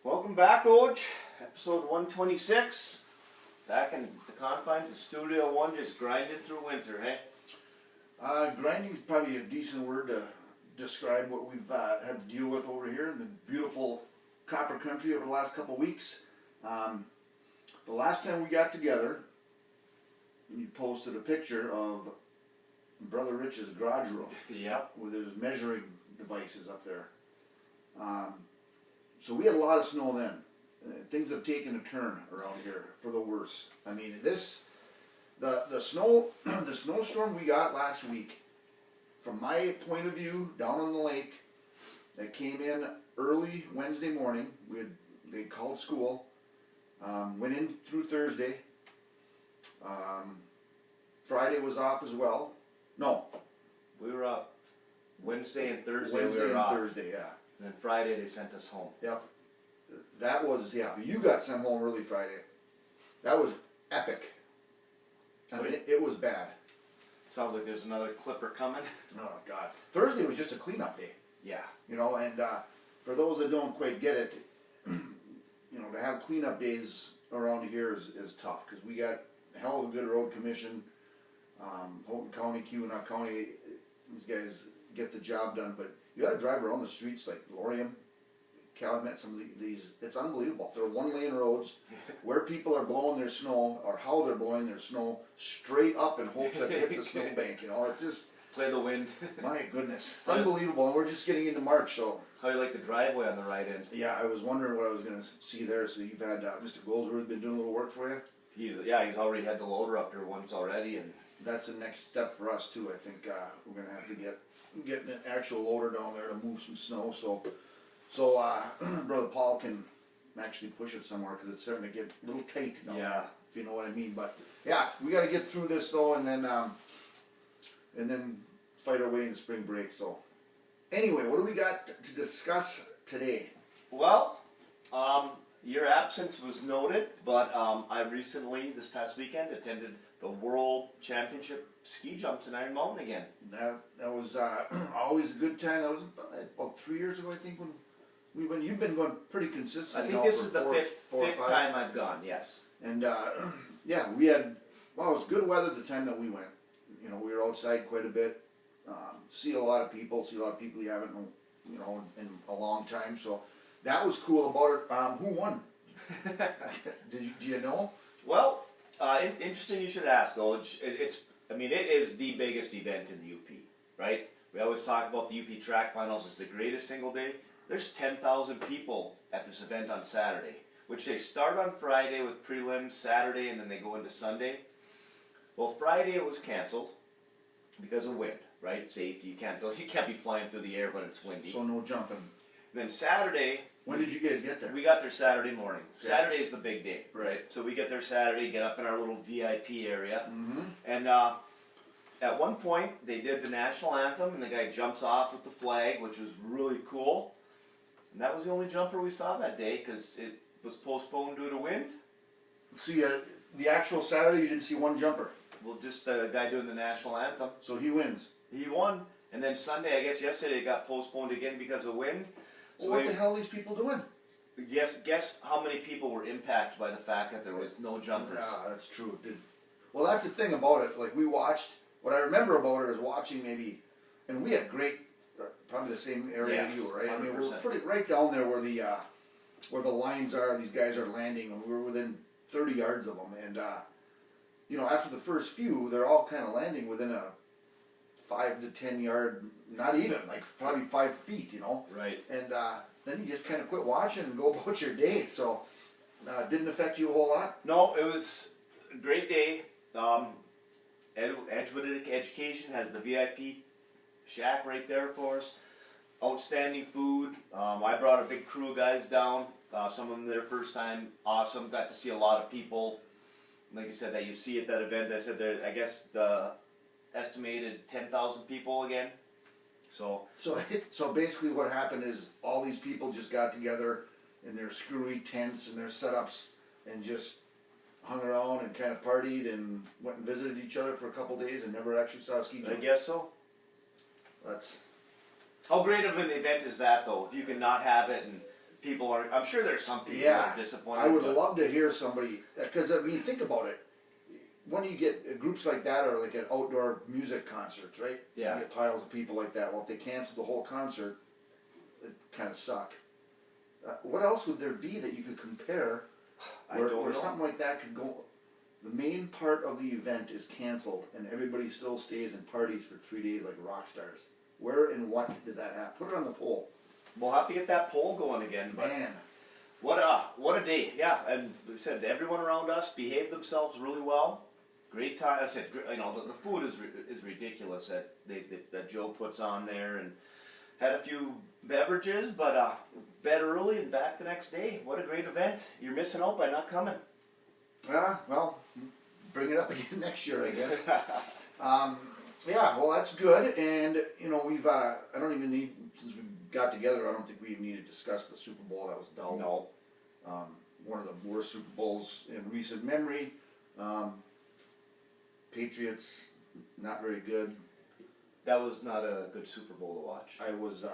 Welcome back, Oj. Episode 126. Back in the confines of Studio One, just grinding through winter, hey? Grinding is probably a decent word to describe what we've had to deal with over here in the beautiful copper country over the last couple of weeks. The last time we got together, you posted a picture of Brother Rich's garage roof. Yep. With his measuring devices up there. So we had a lot of snow then. Things have taken a turn around here for the worse. I mean, the snowstorm we got last week, from my point of view, down on the lake, that came in early Wednesday morning. They called school, went in through Thursday. Friday was off as well. No, We were up Wednesday and Thursday. Wednesday we were and off. Thursday, yeah. And then Friday they sent us home. Yep. That was, yeah, you got sent home early Friday. That was epic. I mean, it was bad. Sounds like there's another clipper coming. Oh, God. Thursday was just a cleanup day, Yeah. you know, and for those that don't quite get it, you know, to have cleanup days around here is tough, because we got a hell of a good road commission. Houghton County, Keweenaw County, these guys get the job done, but you got to drive around the streets like Lorium, Calumet, some of these, it's unbelievable. They're one-lane roads where people are blowing their snow, or how they're blowing their snow, straight up in hopes that it hits the snowbank, you know, it's just, Play the wind. my goodness, it's unbelievable, and we're just getting into March, so. How do you like the driveway on the right end? Yeah, I was wondering what I was going to see there, so you've had Mr. Goldsworth been doing a little work for you? He's already had the loader up here once already, and That's the next step for us too. I think we're gonna have to get an actual loader down there to move some snow. So Brother Paul can actually push it somewhere, because it's starting to get a little tight down there, if you know what I mean. But yeah, we got to get through this though, and then fight our way into spring break. So anyway, what do we got to discuss today? Well, your absence was noted, but I recently, this past weekend, attended the World Championship ski jumps in Iron Mountain again. That was always a good time. That was about 3 years ago, I think, when we went. You've been going pretty I consistently. think now this for is the fifth time I've gone, yes. And yeah, we had, well, it was good weather the time that we went. You know, we were outside quite a bit. See a lot of people you haven't, you know, in a long time. So that was cool about it. Who won? Do you know? Well, interesting you should ask, Oj. It is the biggest event in the UP, right? We always talk about the UP track finals as the greatest single day. There's 10,000 people at this event on Saturday, which they start on Friday with prelims, Saturday, and then they go into Sunday. Well, Friday it was canceled because of wind, right? Safety, you can't be flying through the air when it's windy. So no jumping. Then Saturday, When did you guys get there? we got there Saturday morning. Yeah. Saturday is the big day, Right. So we get there Saturday, get up in our little VIP area, Mm-hmm. and at one point they did the national anthem, and the guy jumps off with the flag, which was really cool. And that was the only jumper we saw that day because it was postponed due to wind. So you had, the actual Saturday, you didn't see one jumper. Well, just the guy doing the national anthem. So he wins. He won. And then Sunday, I guess yesterday, it got postponed again because of wind. Well, what the hell are these people doing? Guess how many people were impacted by the fact that there was no jumpers. Yeah, that's true. Well, that's the thing about it. Like, we watched, what I remember about it is watching maybe, and we had great, probably the same area Yes, as you, right? 100%. I mean, we're pretty right down there where the lines are. These guys are landing, and we were within 30 yards of them. And you know, after the first few, they're all kind of landing within a 5 to 10 yard, not even, like probably 5 feet, you know. Right. And then you just kind of quit watching and go about your day. So, didn't affect you a whole lot. No, it was a great day. Edgewood Education has the VIP shack right there for us. Outstanding food. I brought a big crew of guys down. Some of them their first time. Awesome. Got to see a lot of people. Like I said, that you see at that event. I said there. I guess the estimated 10,000 people again. So basically, what happened is all these people just got together in their screwy tents and their setups and just hung around and kind of partied and went and visited each other for a couple days and never actually saw a ski I jump. guess so. That's How great of an event is that, though? If you can not have it and people are. I'm sure there's some people Yeah, that are disappointed. I would but love to hear somebody, because I mean, think about it. When you get groups like that, or like at outdoor music concerts, right? Yeah. You get piles of people like that. Well, if they cancel the whole concert, it kind of suck. What else would there be that you could compare where know. something like that could go? The main part of the event is canceled, and everybody still stays and parties for 3 days like rock stars. Where and what does that happen? Put it on the poll. We'll have to get that poll going again. But Man. what a day! Yeah, and we said everyone around us behaved themselves really well. Great time. I said, the food is ridiculous that Joe puts on there, and had a few beverages, but bed early and back the next day. What a great event! You're missing out by not coming. Well, bring it up again next year, I guess. Yeah, well, that's good, and we've I don't even need, since we got together, I don't think we need to discuss the Super Bowl. That was dull. No. One of the worst Super Bowls in recent memory. Patriots, not very good. That was not a good Super Bowl to watch. I was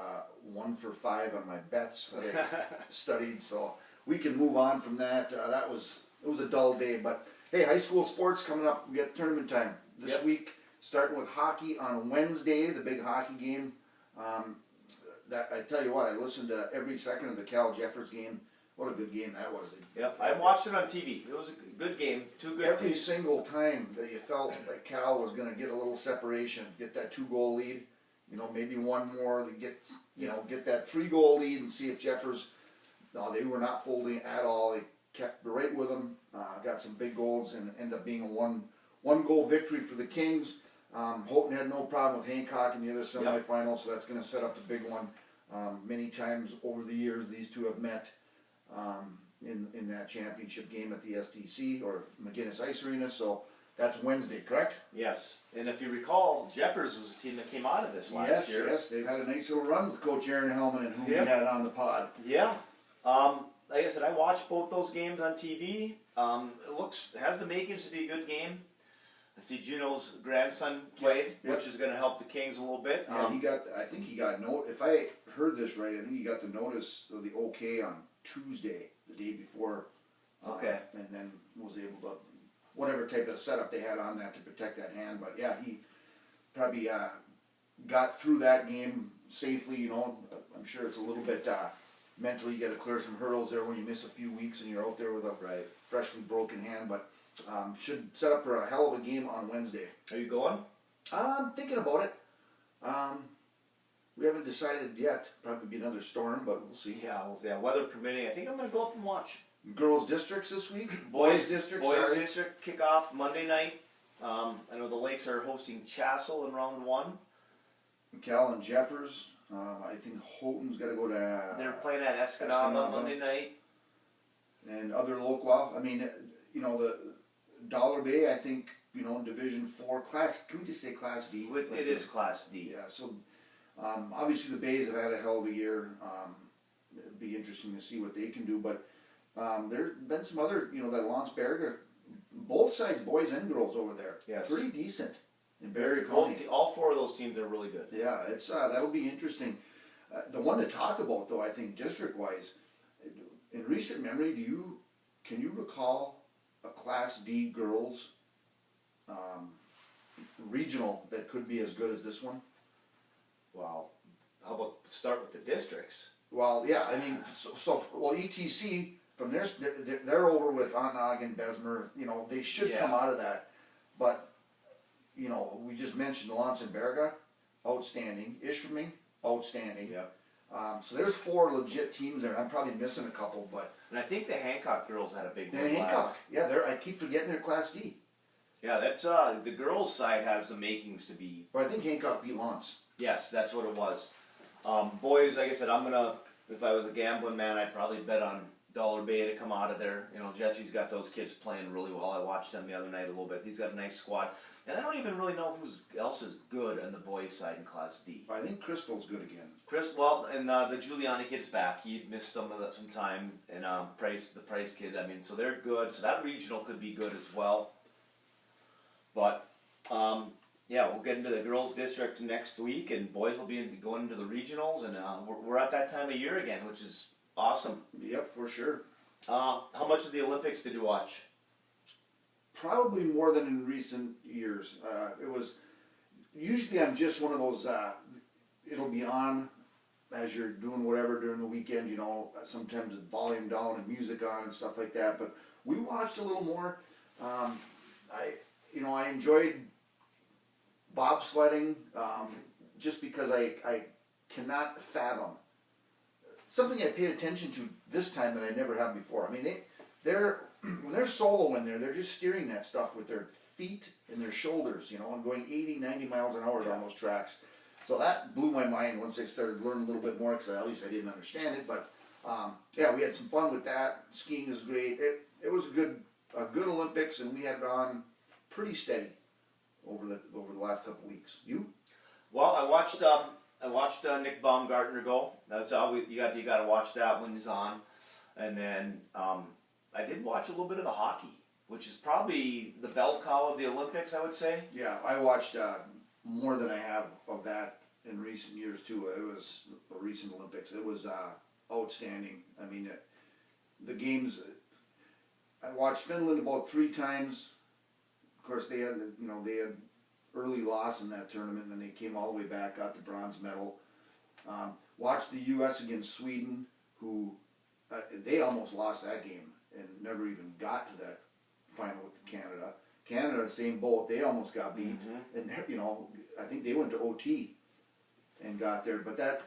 1 for 5 on my bets that I studied, so we can move on from that. It was a dull day, but hey, high school sports coming up. We got tournament time this week, starting with hockey on Wednesday, the big hockey game. That I tell you what, I listened to every second of the Cal Jeffers game. What a good game that was. Yep, I watched it on TV. It was a good game. Two good Every teams. single time that you felt like Cal was going to get a little separation, get that 2-goal lead, maybe one more, get that 3-goal lead and see if Jeffers, no, they were not folding at all. They kept right with them, got some big goals, and ended up being a one-goal victory for the Kings. Houghton had no problem with Hancock in the other semifinal, so that's going to set up the big one. Many times over the years, these two have met in that championship game at the STC or McGinnis Ice Arena. So that's Wednesday, correct? Yes, and if you recall, Jeffers was a team that came out of this last year. Yes, they've had a nice little run with Coach Aaron Hellman and who we had on the pod. Yeah. Like I said, I watched both those games on TV. It has the makings to be a good game. I see Juno's grandson played, which is going to help the Kings a little bit. Yeah, I think he got if I heard this right, I think he got the notice of the okay on Tuesday, the day before. Okay. And then was able to, whatever type of setup they had on that to protect that hand. But yeah, he probably got through that game safely. I'm sure it's a little bit mentally, you got to clear some hurdles there when you miss a few weeks and you're out there with a freshly broken hand. But should set up for a hell of a game on Wednesday. Are you going? I'm thinking about it. We haven't decided yet. Probably be another storm, but we'll see. Yeah, weather permitting. I think I'm going to go up and watch. Girls' districts this week? Boys districts? Boys district kick off Monday night. I know the Lakes are hosting Chassel in round 1. Cal and Jeffers. I think Houghton's got to go to... They're playing at Escanaba Monday night. And other local... Well, I mean, the Dollar Bay, I think, in Division 4. Can we just say Class D? It is Class D. Yeah, so obviously the Bays have had a hell of a year. It'd be interesting to see what they can do, but there's been some other, that Landsberger, both sides, boys and girls over there. Yes. Pretty decent in Barrie County. All 4 of those teams are really good. Yeah, it's that'll be interesting. The one to talk about, though, I think district-wise, in recent memory, can you recall a Class D girls regional that could be as good as this one? Wow. How about start with the districts? Well, yeah, I mean, ETC, from they're over with Ontonagon, Bessemer, they should come out of that. But, we just mentioned Lansenberga, outstanding. Ishpeming, outstanding. Yep. So there's 4 legit teams there. I'm probably missing a couple, but... And I think the Hancock girls had a big And Hancock, yeah, I keep forgetting they're Class D. Yeah, that's, the girls' side has the makings to be... But I think Hancock beat Lance. Yes, that's what it was. Boys, like I said, if I was a gambling man, I'd probably bet on Dollar Bay to come out of there. Jesse's got those kids playing really well. I watched them the other night a little bit. He's got a nice squad. And I don't even really know who else is good on the boys' side in Class D. I think Crystal's good again. And the Giuliani kid's back. He missed some time. And the Price kid, so they're good. So that regional could be good as well. But... we'll get into the girls' district next week, and boys will be going into the regionals, and we're at that time of year again, which is Awesome. Yep, for sure. How much of the Olympics did you watch? Probably more than in recent years. It was usually I'm just one of those. It'll be on as you're doing whatever during the weekend. You know, sometimes it's volume down and music on and stuff like that. But we watched a little more. I enjoyed bobsledding just because I cannot fathom something I paid attention to this time that I never have before. I mean, they're when they're solo in there, they're just steering that stuff with their feet and their shoulders, you know, and going 80, 90 miles an hour down those tracks. So that blew my mind once I started learning a little bit more, because at least I didn't understand it. But yeah, we had some fun with that. Skiing is great. It was a good Olympics, and we had it on pretty steady over the last couple weeks. You? Well, I watched Nick Baumgartner go. That's all you got to watch that when he's on, and then I did watch a little bit of the hockey, which is probably the bell cow of the Olympics, I would say. Yeah, I watched more than I have of that in recent years too. It was a recent Olympics. It was outstanding. I mean, the games. I watched Finland about 3 times. Of course, they had early loss in that tournament, and then they came all the way back, got the bronze medal. Watched the U.S. against Sweden, who they almost lost that game and never even got to that final with Canada. Canada, same boat. They almost got beat, and I think they went to OT and got there. But that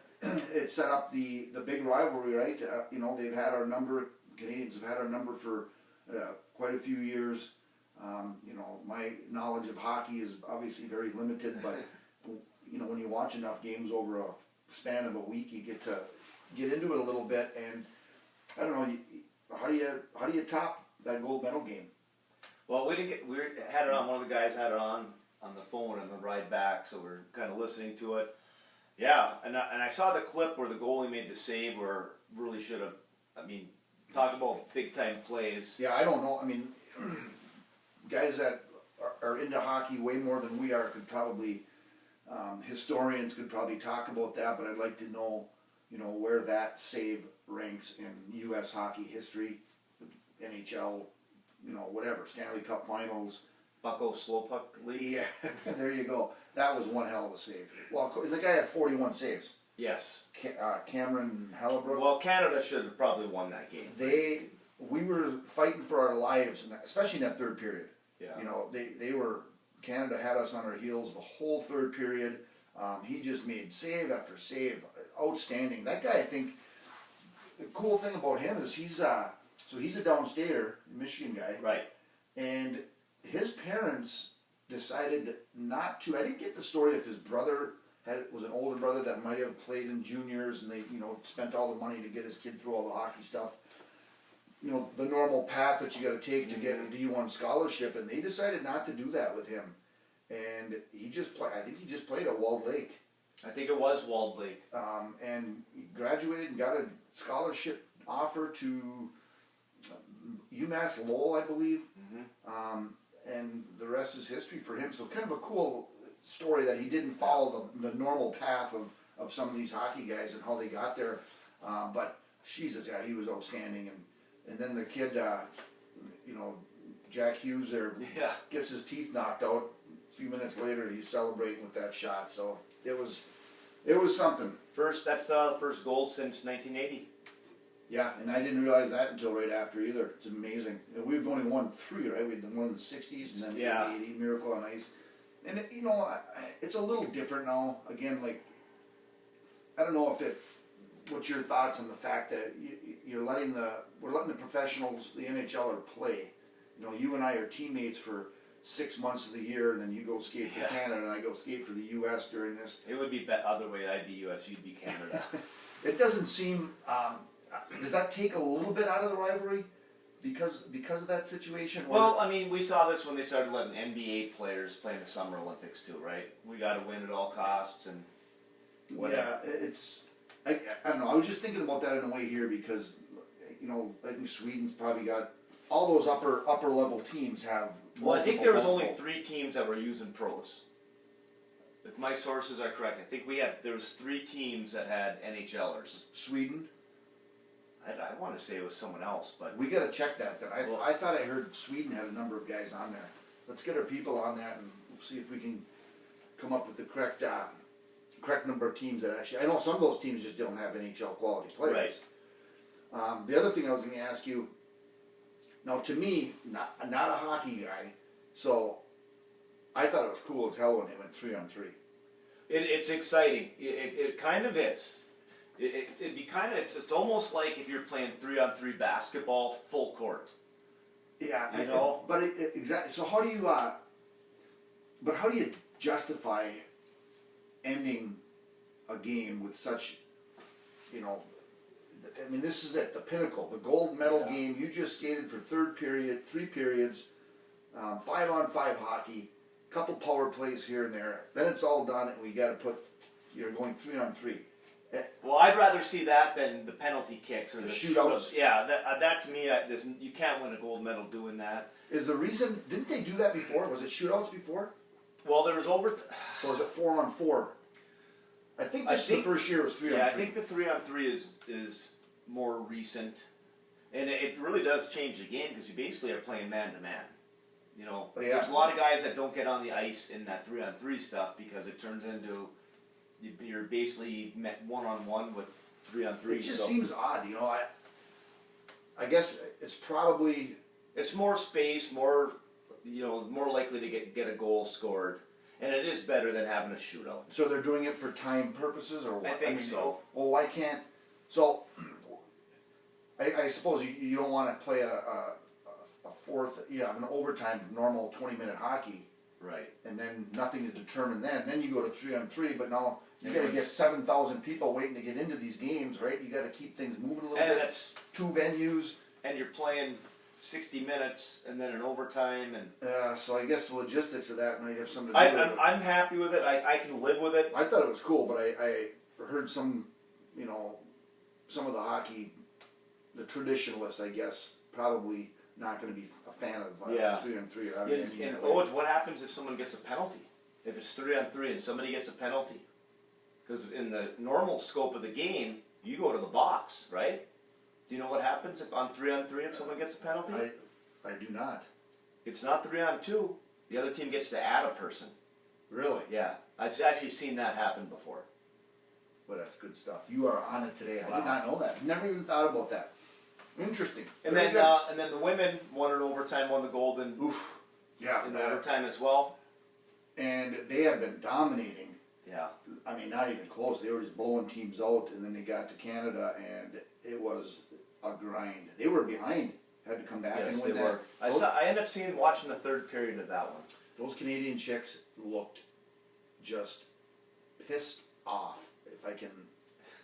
it set up the big rivalry, right? They've had our number. Canadians have had our number for quite a few years. My knowledge of hockey is obviously very limited, but when you watch enough games over a span of a week, you get to get into it a little bit. And I don't know, how do you top that gold medal game? Well, we had it on. One of the guys had it on the phone on the ride back, so we're kind of listening to it. Yeah, and I saw the clip where the goalie made the save, where really should have. I mean, talk about big time plays. Yeah, I don't know. I mean, guys that are into hockey way more than we are could probably, historians could probably talk about that. But I'd like to know, where that save ranks in U.S. hockey history, NHL, whatever, Stanley Cup Finals. Bucko Slow Puck League. Yeah, there you go. That was one hell of a save. Well, the guy had 41 saves. Yes. Cameron Hellebrook. Well, Canada should have probably won that game. We were fighting for our lives, especially in that third period. Yeah. Canada had us on our heels the whole third period. He just made save after save. Outstanding. That guy, I think, the cool thing about him is he's a downstater, Michigan guy. Right. And his parents decided not to. I didn't get the story if his brother was an older brother that might have played in juniors, and they spent all the money to get his kid through all the hockey stuff. The normal path that you got to take to get a D1 scholarship, and they decided not to do that with him. And he just I think he just played at Walled Lake. I think it was Walled Lake. And he graduated and got a scholarship offer to UMass Lowell, I believe. And the rest is history for him. So kind of a cool story that he didn't follow the normal path of some of these hockey guys and how they got there. But Jesus, yeah, he was outstanding. And then the kid, Jack Hughes there, gets his teeth knocked out. A few minutes later, he's celebrating with that shot. So it was something. That's the first goal since 1980. Yeah, and I didn't realize that until right after either. It's amazing. We've only won 3, right? We had one in the 60s and then the 80, Miracle on Ice. And, it's a little different now. Again, I don't know what's your thoughts on the fact that we're letting the professionals, the NHLer, play. You and I are teammates for 6 months of the year, and then you go skate for Canada, and I go skate for the U.S. during this. It would be the other way. I'd be U.S., you'd be Canada. It doesn't seem... does that take a little bit out of the rivalry because of that situation? Well, I mean, we saw this when they started letting NBA players play in the Summer Olympics too, right? We got to win at all costs and whatever. Yeah, it's... I don't know. I was just thinking about that in a way here because, I think Sweden's probably got... All those upper level teams have... Well, I think there was only 3 teams that were using pros. If my sources are correct, I think there was 3 teams that had NHLers. Sweden? I want to say it was someone else, but We gotta check that then. Well- I thought I heard Sweden had a number of guys on there. Let's get our people on that and see if we can come up with the correct number of teams that actually, I know some of those teams just don't have NHL quality players. Right. The other thing I was gonna ask you, now to me, not a hockey guy, so I thought it was cool as hell when they went 3-on-3. It's exciting. It kind of is. It'd be kind of, it's almost like if you're playing 3-on-3 basketball, full court. Yeah, You know? but exactly. So how do you? But how do you justify ending a game with such, you know? I mean, this is at the pinnacle, the gold medal Yeah. game. You just skated for 3 periods, 5-on-5 hockey, couple power plays here and there. Then it's all done, and we got to you're going 3-on-3. Well, I'd rather see that than the penalty kicks or The the shootouts? Yeah, that to me, you can't win a gold medal doing that. Is the reason? Didn't they do that before? Was it shootouts before, Well, there was or was it 4-on-4? I think the first year was 3-on-3. Yeah, I think the 3-on-3 is more recent, and it really does change the game because you basically are playing man to man. You know, Oh, yeah. there's a lot of guys that don't get on the ice in that 3-on-3 stuff because it turns into you're basically met 1-on-1 with 3-on-3. It just seems odd, you know. I guess it's probably It's more space, more more likely to get a goal scored, and it is better than having a shootout. so they're doing it for time purposes, or what? I think so. Well, why can't? So, I suppose you don't want to play a fourth, an overtime normal 20-minute hockey, Right. and then nothing is determined. Then you go to 3-on-3, but now you got to get Everyone's- 7,000 people waiting to get into these games, right? You got to keep things moving a little And bit. that's 2 venues. and you're playing 60 minutes and then an overtime and. So I guess the logistics of that might have something to do with it. I'm happy with it. I can live with it. I thought it was cool, but I heard some, some of the hockey, the traditionalists, I guess, probably not going to be a fan of Yeah. 3-on-3. And Oj, what happens if someone gets a penalty? If it's 3-on-3 and somebody gets a penalty? Because in the normal scope of the game, you go to the box, right? Do you know what happens if on 3-on-3 if someone gets a penalty? I do not. It's not 3-on-2. The other team gets to add a person. Really? Yeah, I've actually seen that happen before. Well, that's good stuff. You are on it today. I Wow. did not know that. Never even thought about that. Interesting. And Very then good. and then the women won in overtime, won the gold in Oof. Yeah. overtime as well. And they have been dominating. Yeah. I mean, not even close. They were just blowing teams out, and then they got to Canada, and it was a grind. They were behind, had to come back Yes, and they win were. that. I ended up watching the third period of that one. Those Canadian chicks looked just pissed off. If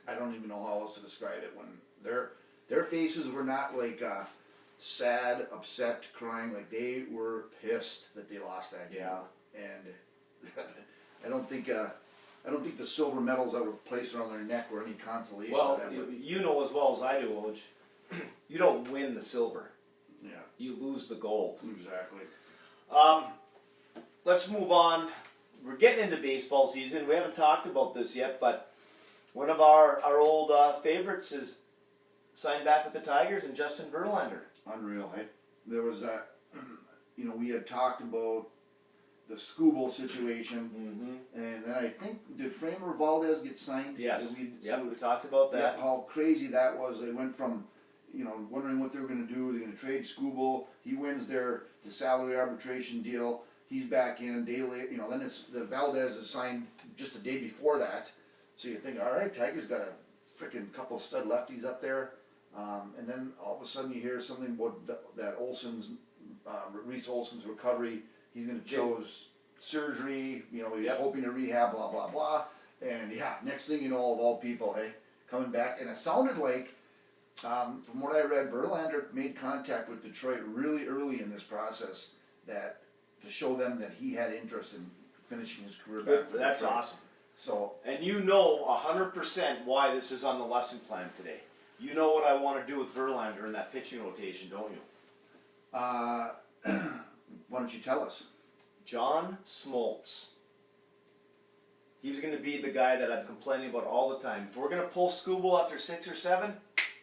I don't even know how else to describe it. When their faces were not like sad, upset, crying. Like they were pissed that they lost that game. Yeah. And I don't think the silver medals that were placed around their neck were any consolation. Well, of that, you know as well as I do, Oj, you don't win the silver. but, yeah, You lose the gold. exactly. Let's move on. We're getting into baseball season. We haven't talked about this yet, but one of our old favorites is signed back with the Tigers, and Justin Verlander. Unreal, hey? There was that, we had talked about the Scooble situation, Mm-hmm. and then I think, did Framer Valdez get signed? Yes. Did We talked about yeah, that. how crazy that was. They went from, wondering what they were going to do. They're going to trade Scooble. He wins the salary arbitration deal. He's back in a day later. Then it's the Valdez is signed just a day before that. So you think, all right, Tigers got a freaking couple of stud lefties up there. And then all of a sudden you hear something about that Reese Olson's recovery. He's going to choose surgery. He's Yep. hoping to rehab, blah, blah, blah. And yeah, next thing you know, of all people, hey, coming back. And it sounded like, from what I read, Verlander made contact with Detroit really early in this process to show them that he had interest in finishing his career back for That's Detroit. awesome. So, And you know 100% why this is on the lesson plan today. You know what I want to do with Verlander in that pitching rotation, don't you? why don't you tell us? John Smoltz. He's going to be the guy that I'm complaining about all the time. If we're going to pull Scooble after 6 or 7,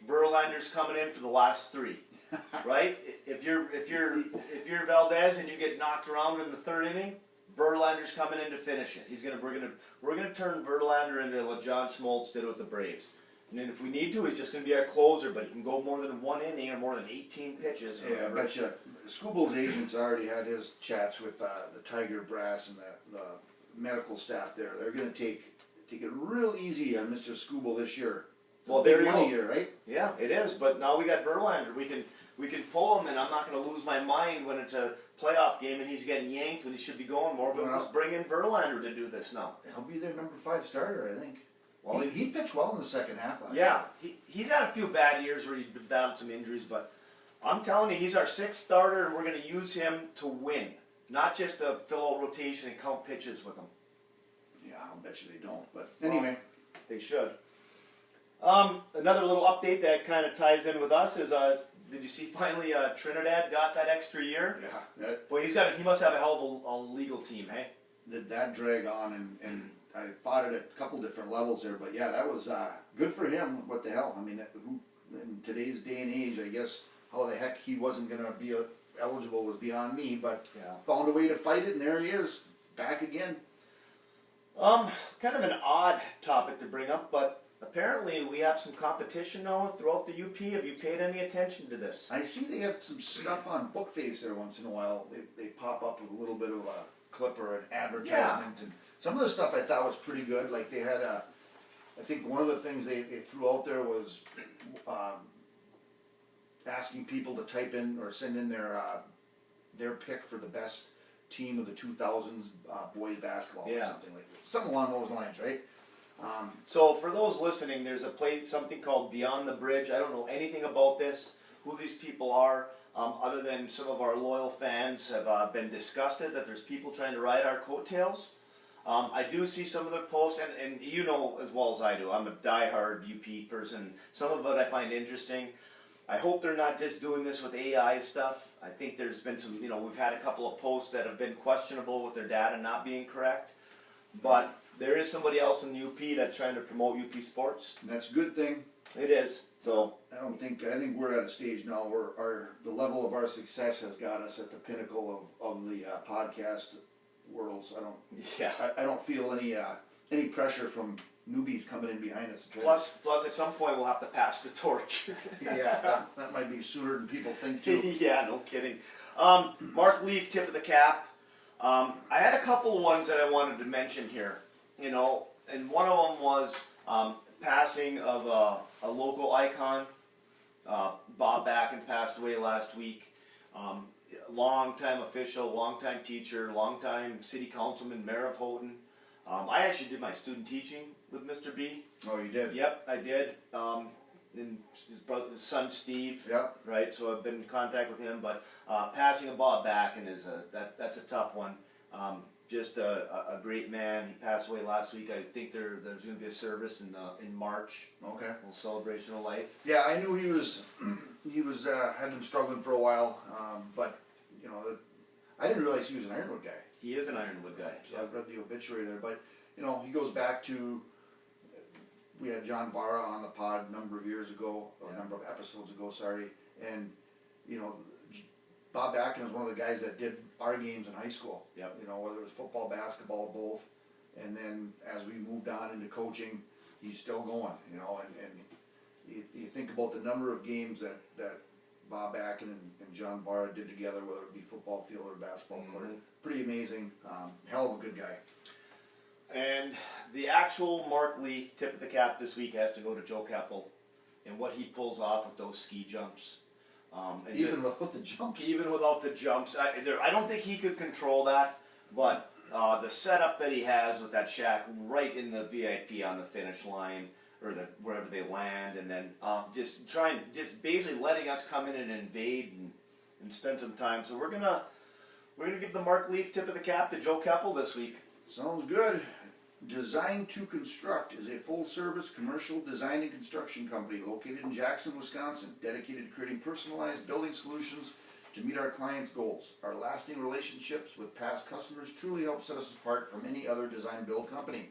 Verlander's coming in for the last 3, right? If you're Valdez and you get knocked around in the 3rd inning, Verlander's coming in to finish it. We're gonna turn Verlander into what John Smoltz did with the Braves. And then if we need to, he's just going to be our closer, but he can go more than 1 inning or more than 18 pitches. Yeah, I bet you. Scooble's agents already had his chats with the Tiger brass and the medical staff there. They're going to take it real easy on Mr. Scooble this year. Well, there you money go. Year, right? Yeah, it is. But now we got Verlander. We can pull him, and I'm not going to lose my mind when it's a playoff game and he's getting yanked when he should be going more. But let's bring in Verlander to do this now. He'll be their number 5 starter, I think. Well, he pitched well in the second half last year. Yeah, he's had a few bad years where he's battled some injuries, but I'm telling you, he's our 6th starter, and we're going to use him to win, not just to fill out rotation and count pitches with him. Yeah, I'll bet you they don't. But anyway, they should. Another little update that kind of ties in with us is, did you see finally Trinidad got that extra year? Yeah. Boy, he must have a hell of a legal team, hey? Did that drag on and I fought it at a couple different levels there, but yeah, that was good for him. What the hell? I mean, in today's day and age, I guess how the heck he wasn't going to be eligible was beyond me, but found a way to fight it, and there he is, back again. Kind of an odd topic to bring up, but apparently we have some competition now throughout the UP. Have you paid any attention to this? I see they have some stuff on Bookface there once in a while. They pop up with a little bit of a clip or an advertisement, and some of the stuff I thought was pretty good. Like they had I think one of the things they threw out there was asking people to type in or send in their pick for the best team of the 2000s boys basketball or something along those lines, right? So for those listening, there's something called Beyond the Bridge. I don't know anything about this, who these people are, other than some of our loyal fans have been disgusted that there's people trying to ride our coattails. I do see some of their posts, and you know as well as I do, I'm a diehard UP person. Some of it I find interesting. I hope they're not just doing this with AI stuff. I think there's been some, we've had a couple of posts that have been questionable with their data not being correct. But there is somebody else in the UP that's trying to promote UP sports. And that's a good thing. It is. So I think we're at a stage now where the level of our success has got us at the pinnacle of the podcast world. So I don't feel any pressure from newbies coming in behind us. Plus, at some point we'll have to pass the torch. Yeah, that might be sooner than people think too. Yeah, no kidding. Mark Leaf, tip of the cap. I had a couple of ones that I wanted to mention here, and one of them was passing of a local icon. Bob Backen passed away last week. Long-time official, long-time teacher, long-time city councilman, mayor of Houghton. I actually did my student teaching with Mr. B. Oh, you did? Yep, I did. And his son Steve. Yep. Right, so I've been in contact with him. But passing of Bob Backen that's a tough one. Just a great man. He passed away last week. I think there's going to be a service in March. Okay. A little celebration of life. Yeah, I knew he was had been struggling for a while, but I didn't realize he was an Ironwood guy. He is an Ironwood guy. So I've read the obituary there, but he goes back to. We had John Vara on the pod a number of years ago, or a number of episodes ago, sorry, and Bob Backen was one of the guys that did our games in high school. Yep. Whether it was football, basketball, both, and then as we moved on into coaching, he's still going. And you think about the number of games that Bob Backen and John Vara did together, whether it be football field or basketball court. Pretty amazing. Hell of a good guy. And the actual Mark Leaf tip of the cap this week has to go to Joe Keppel and what he pulls off with those ski jumps. Even without the jumps? Even without the jumps. I don't think he could control that, but the setup that he has with that shack right in the VIP on the finish line, or wherever they land, and then just basically letting us come in and invade and spend some time. So we're gonna give the Mark Leaf tip of the cap to Joe Keppel this week. Sounds good. Design to Construct is a full-service commercial design and construction company located in Jackson, Wisconsin, dedicated to creating personalized building solutions to meet our clients' goals. Our lasting relationships with past customers truly help set us apart from any other design-build company.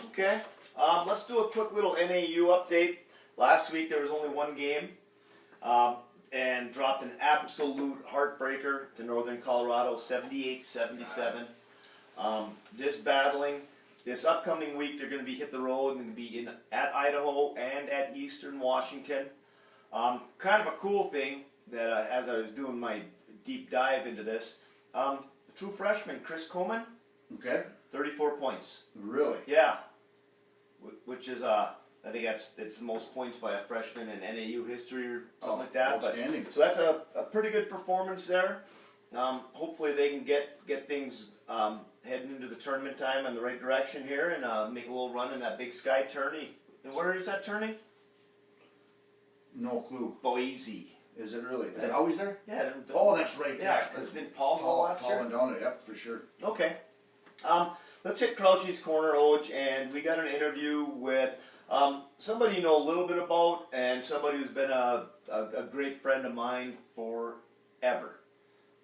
Okay, let's do a quick little NAU update. Last week there was only one game, um, and dropped an absolute heartbreaker to Northern Colorado, 78-77. Just battling. This upcoming week they're going to be hit the road and be at Idaho and at Eastern Washington. Kind of a cool thing that as I was doing my deep dive into this, the true freshman Chris Coleman, Okay, 34 points. really? Yeah, which is I think it's the most points by a freshman in NAU history or something like that. Outstanding. So that's a pretty good performance there. Hopefully they can get things heading into the tournament time in the right direction here and make a little run in that Big Sky tourney. And where is that tourney? No clue. Boise. Is it really? Is it always there? Yeah. Oh, that's right. Yeah. Did Paul go last year? Paul and Donna, yep, for sure. Okay. Let's hit Crouchy's Corner, Oj, and we got an interview with somebody you know a little bit about and somebody who's been a great friend of mine forever.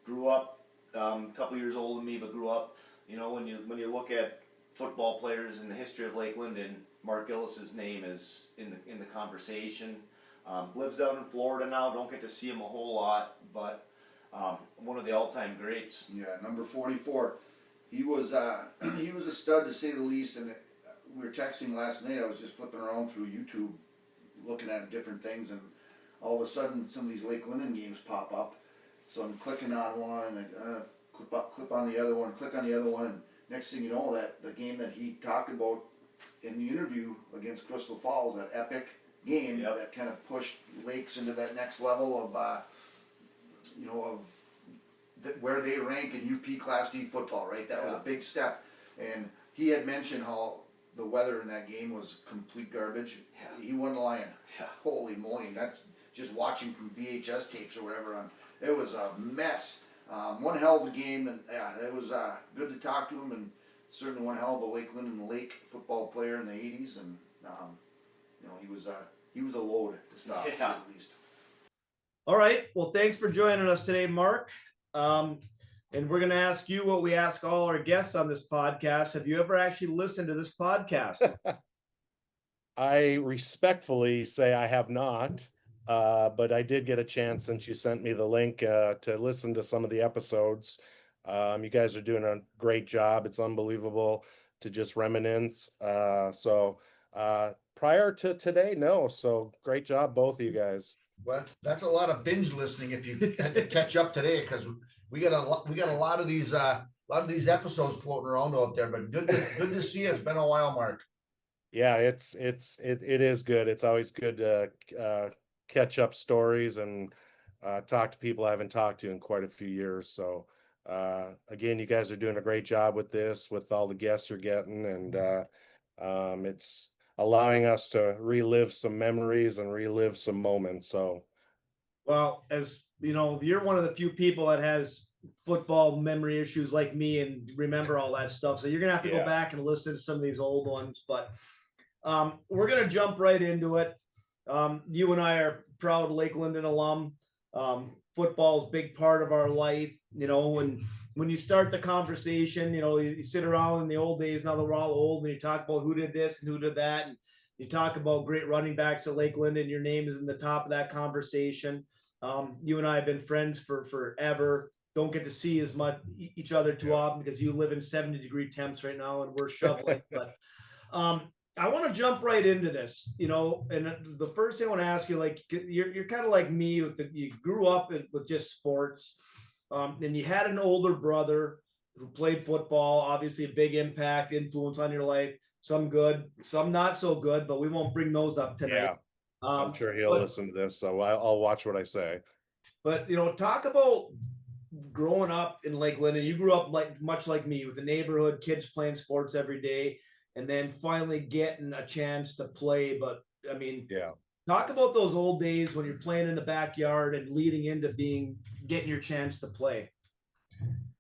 Grew up a couple years older than me, but grew up. You know, when you look at football players in the history of Lake Linden, Mark Gillis's name is in the conversation. Lives down in Florida now. Don't get to see him a whole lot, but one of the all-time greats. Yeah, number 44. He was a stud to say the least. And we were texting last night. I was just flipping around through YouTube, looking at different things, and all of a sudden, some of these Lake Linden games pop up. So I'm clicking on one, and click on the other one, click on the other one, and next thing you know, that the game that he talked about in the interview against Crystal Falls, that epic game that kind of pushed Lakes into that next level of, where they rank in UP Class D football, right? That was a big step. And he had mentioned how the weather in that game was complete garbage. Yeah. He wasn't lying. Yeah. Holy moly. That's just watching from VHS tapes or whatever. It was a mess. One hell of a game, and it was good to talk to him, and certainly one hell of a Lake Linden Lake football player in the 80s, and he was a load to stop, to say the least. All right. Well, thanks for joining us today, Mark. And we're going to ask you what we ask all our guests on this podcast. Have you ever actually listened to this podcast? I respectfully say I have not, but I did get a chance since you sent me the link to listen to some of the episodes. You guys are doing a great job. It's unbelievable to just reminisce. So prior to today, no. So great job, both of you guys. Well, that's a lot of binge listening if you had to catch up today, because we got a lot of these episodes floating around out there. But good to see you. It's been a while, Mark. Yeah, it is good. It's always good to catch up stories and talk to people I haven't talked to in quite a few years. So again, you guys are doing a great job with this, with all the guests you're getting, and it's allowing us to relive some memories and relive some moments. So, well, as you know, you're one of the few people that has football memory issues like me and remember all that stuff. So you're gonna have to go back and listen to some of these old ones. But we're gonna jump right into it. You and I are proud Lake Linden alum. Football is a big part of our life. You know, when you start the conversation, you know, you sit around in the old days, now that we're all old, and you talk about who did this and who did that, and you talk about great running backs at Lake Linden, your name is in the top of that conversation. You and I have been friends for forever. Don't get to see as much each other too often because you live in 70-degree temps right now and we're shoveling. But I want to jump right into this, you know, and the first thing I want to ask you, like, you're kind of like me, you grew up with just sports, and you had an older brother who played football, obviously a big impact, influence on your life, some good, some not so good, but we won't bring those up tonight. Yeah, I'm sure he'll listen to this, so I'll watch what I say. But, you know, talk about growing up in Lake Linden. You grew up much like me, with the neighborhood, kids playing sports every day, and then finally getting a chance to play. But I mean, talk about those old days when you're playing in the backyard and leading into getting your chance to play.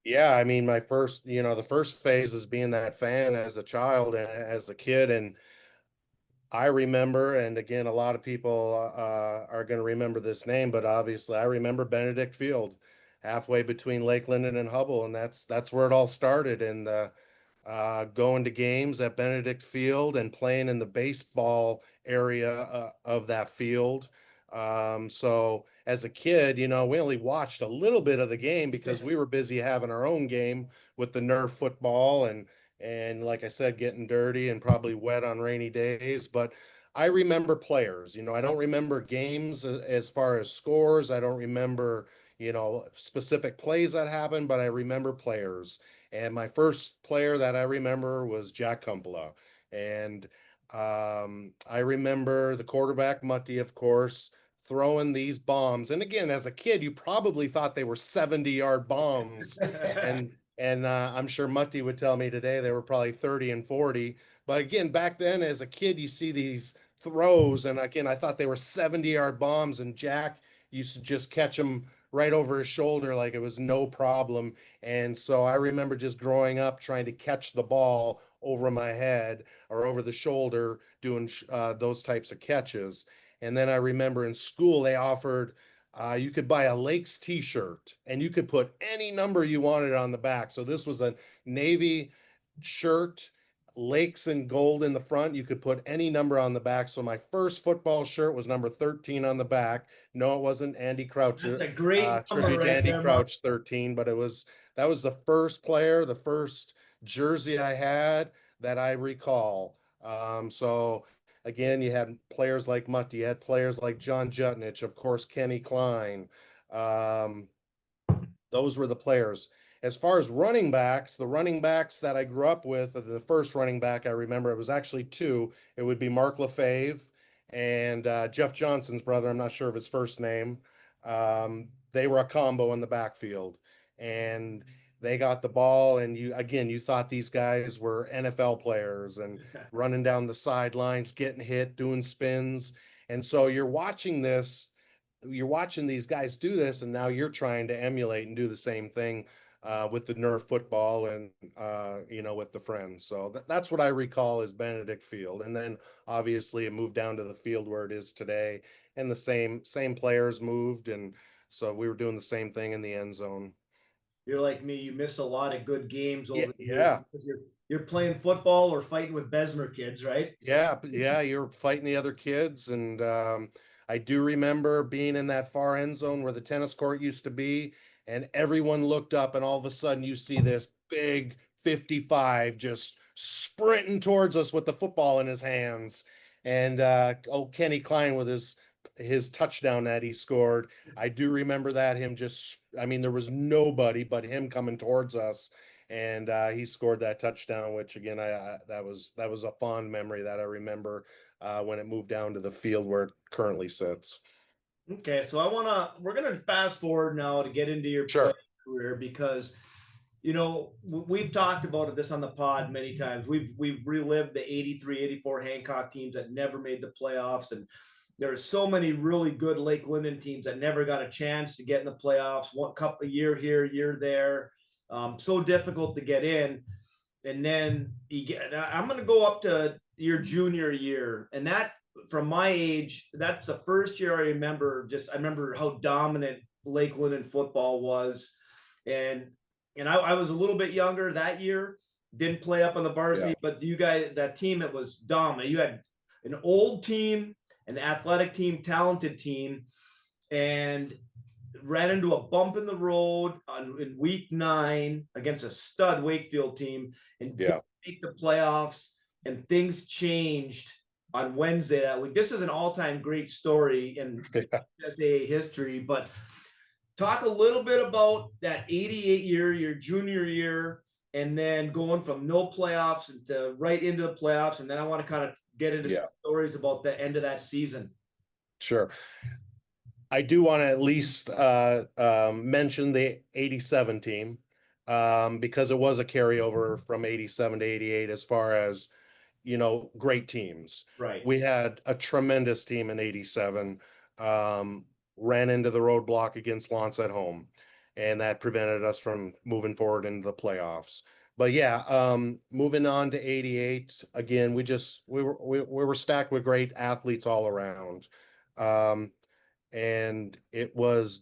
Yeah, I mean, the first phase is being that fan as a child and as a kid. And I remember, and again, a lot of people are going to remember this name, but obviously I remember Benedict Field, halfway between Lake Linden and Hubble. And that's where it all started. And going to games at Benedict Field and playing in the baseball area of that field. So as a kid, we only watched a little bit of the game because we were busy having our own game with the Nerf football and like I said, getting dirty and probably wet on rainy days. But I remember players. I don't remember games as far as scores. I don't remember, specific plays that happened, but I remember players. And my first player that I remember was Jack Kumpela. And I remember the quarterback, Mutty, of course, throwing these bombs. And again, as a kid, you probably thought they were 70-yard bombs. And I'm sure Mutty would tell me today they were probably 30 and 40. But again, back then, as a kid, you see these throws. And again, I thought they were 70-yard bombs. And Jack used to just catch them right over his shoulder like it was no problem. And so I remember just growing up trying to catch the ball over my head or over the shoulder doing those types of catches. And then I remember in school they offered you could buy a Lakes t-shirt and you could put any number you wanted on the back. So this was a Navy shirt, Lakes in gold in the front. You could put any number on the back. So my first football shirt was number 13 on the back. No, it wasn't Andy Crouch. That's a great number Tribute to right Andy there, Mark. Crouch 13, but that was the first player, the first jersey I had that I recall. So again, you had players like Mutty, you had players like John Jutnich, of course, Kenny Klein. Those were the players. As far as running backs, the running backs that I grew up with, the first running back I remember, it was actually two. It would be Mark LaFave and Jeff Johnson's brother. I'm not sure of his first name. They were a combo in the backfield, and they got the ball. And you thought these guys were NFL players and running down the sidelines, getting hit, doing spins. And so you're watching these guys do this, and now you're trying to emulate and do the same thing with the Nerf football and with the friends. So that's what I recall as Benedict Field. And then obviously it moved down to the field where it is today, and the same players moved, and so we were doing the same thing in the end zone. You're like me. You missed a lot of good games over the years Yeah. because you're playing football or fighting with Bessemer kids, right? Yeah, you're fighting the other kids, and I do remember being in that far end zone where the tennis court used to be, and everyone looked up, and all of a sudden you see this big 55 just sprinting towards us with the football in his hands, and Kenny Klein with his touchdown that he scored. I do remember that I mean, there was nobody but him coming towards us, and he scored that touchdown, which again, that was a fond memory that I remember when it moved down to the field where it currently sits. Okay, so we're gonna fast forward now to get into your playing Sure. career because we've talked about this on the pod many times. We've relived the 83, 84 Hancock teams that never made the playoffs, and there are so many really good Lake Linden teams that never got a chance to get in the playoffs. One couple year here, year there. So difficult to get in. And then I'm going to go up to your junior year. And that, from my age, that's the first year I remember. I remember how dominant Lake Linden football was. And I was a little bit younger that year, didn't play up on the varsity, but you guys, that team, it was dominant. You had an old team, an athletic team, talented team, and ran into a bump in the road in week 9 against a stud Wakefield team and didn't make the playoffs, and things changed on Wednesday that week. This is an all-time great story in SAA history, but talk a little bit about that 88 year, your junior year, and then going from no playoffs into right into the playoffs. And then I want to kind of get into some stories about the end of that season. Sure. I do want to at least mention the 87 team because it was a carryover from 87 to 88 as far as, great teams. Right. We had a tremendous team in 87, ran into the roadblock against Lance at home, and that prevented us from moving forward into the playoffs. But yeah, moving on to 88, again, we were stacked with great athletes all around. And it was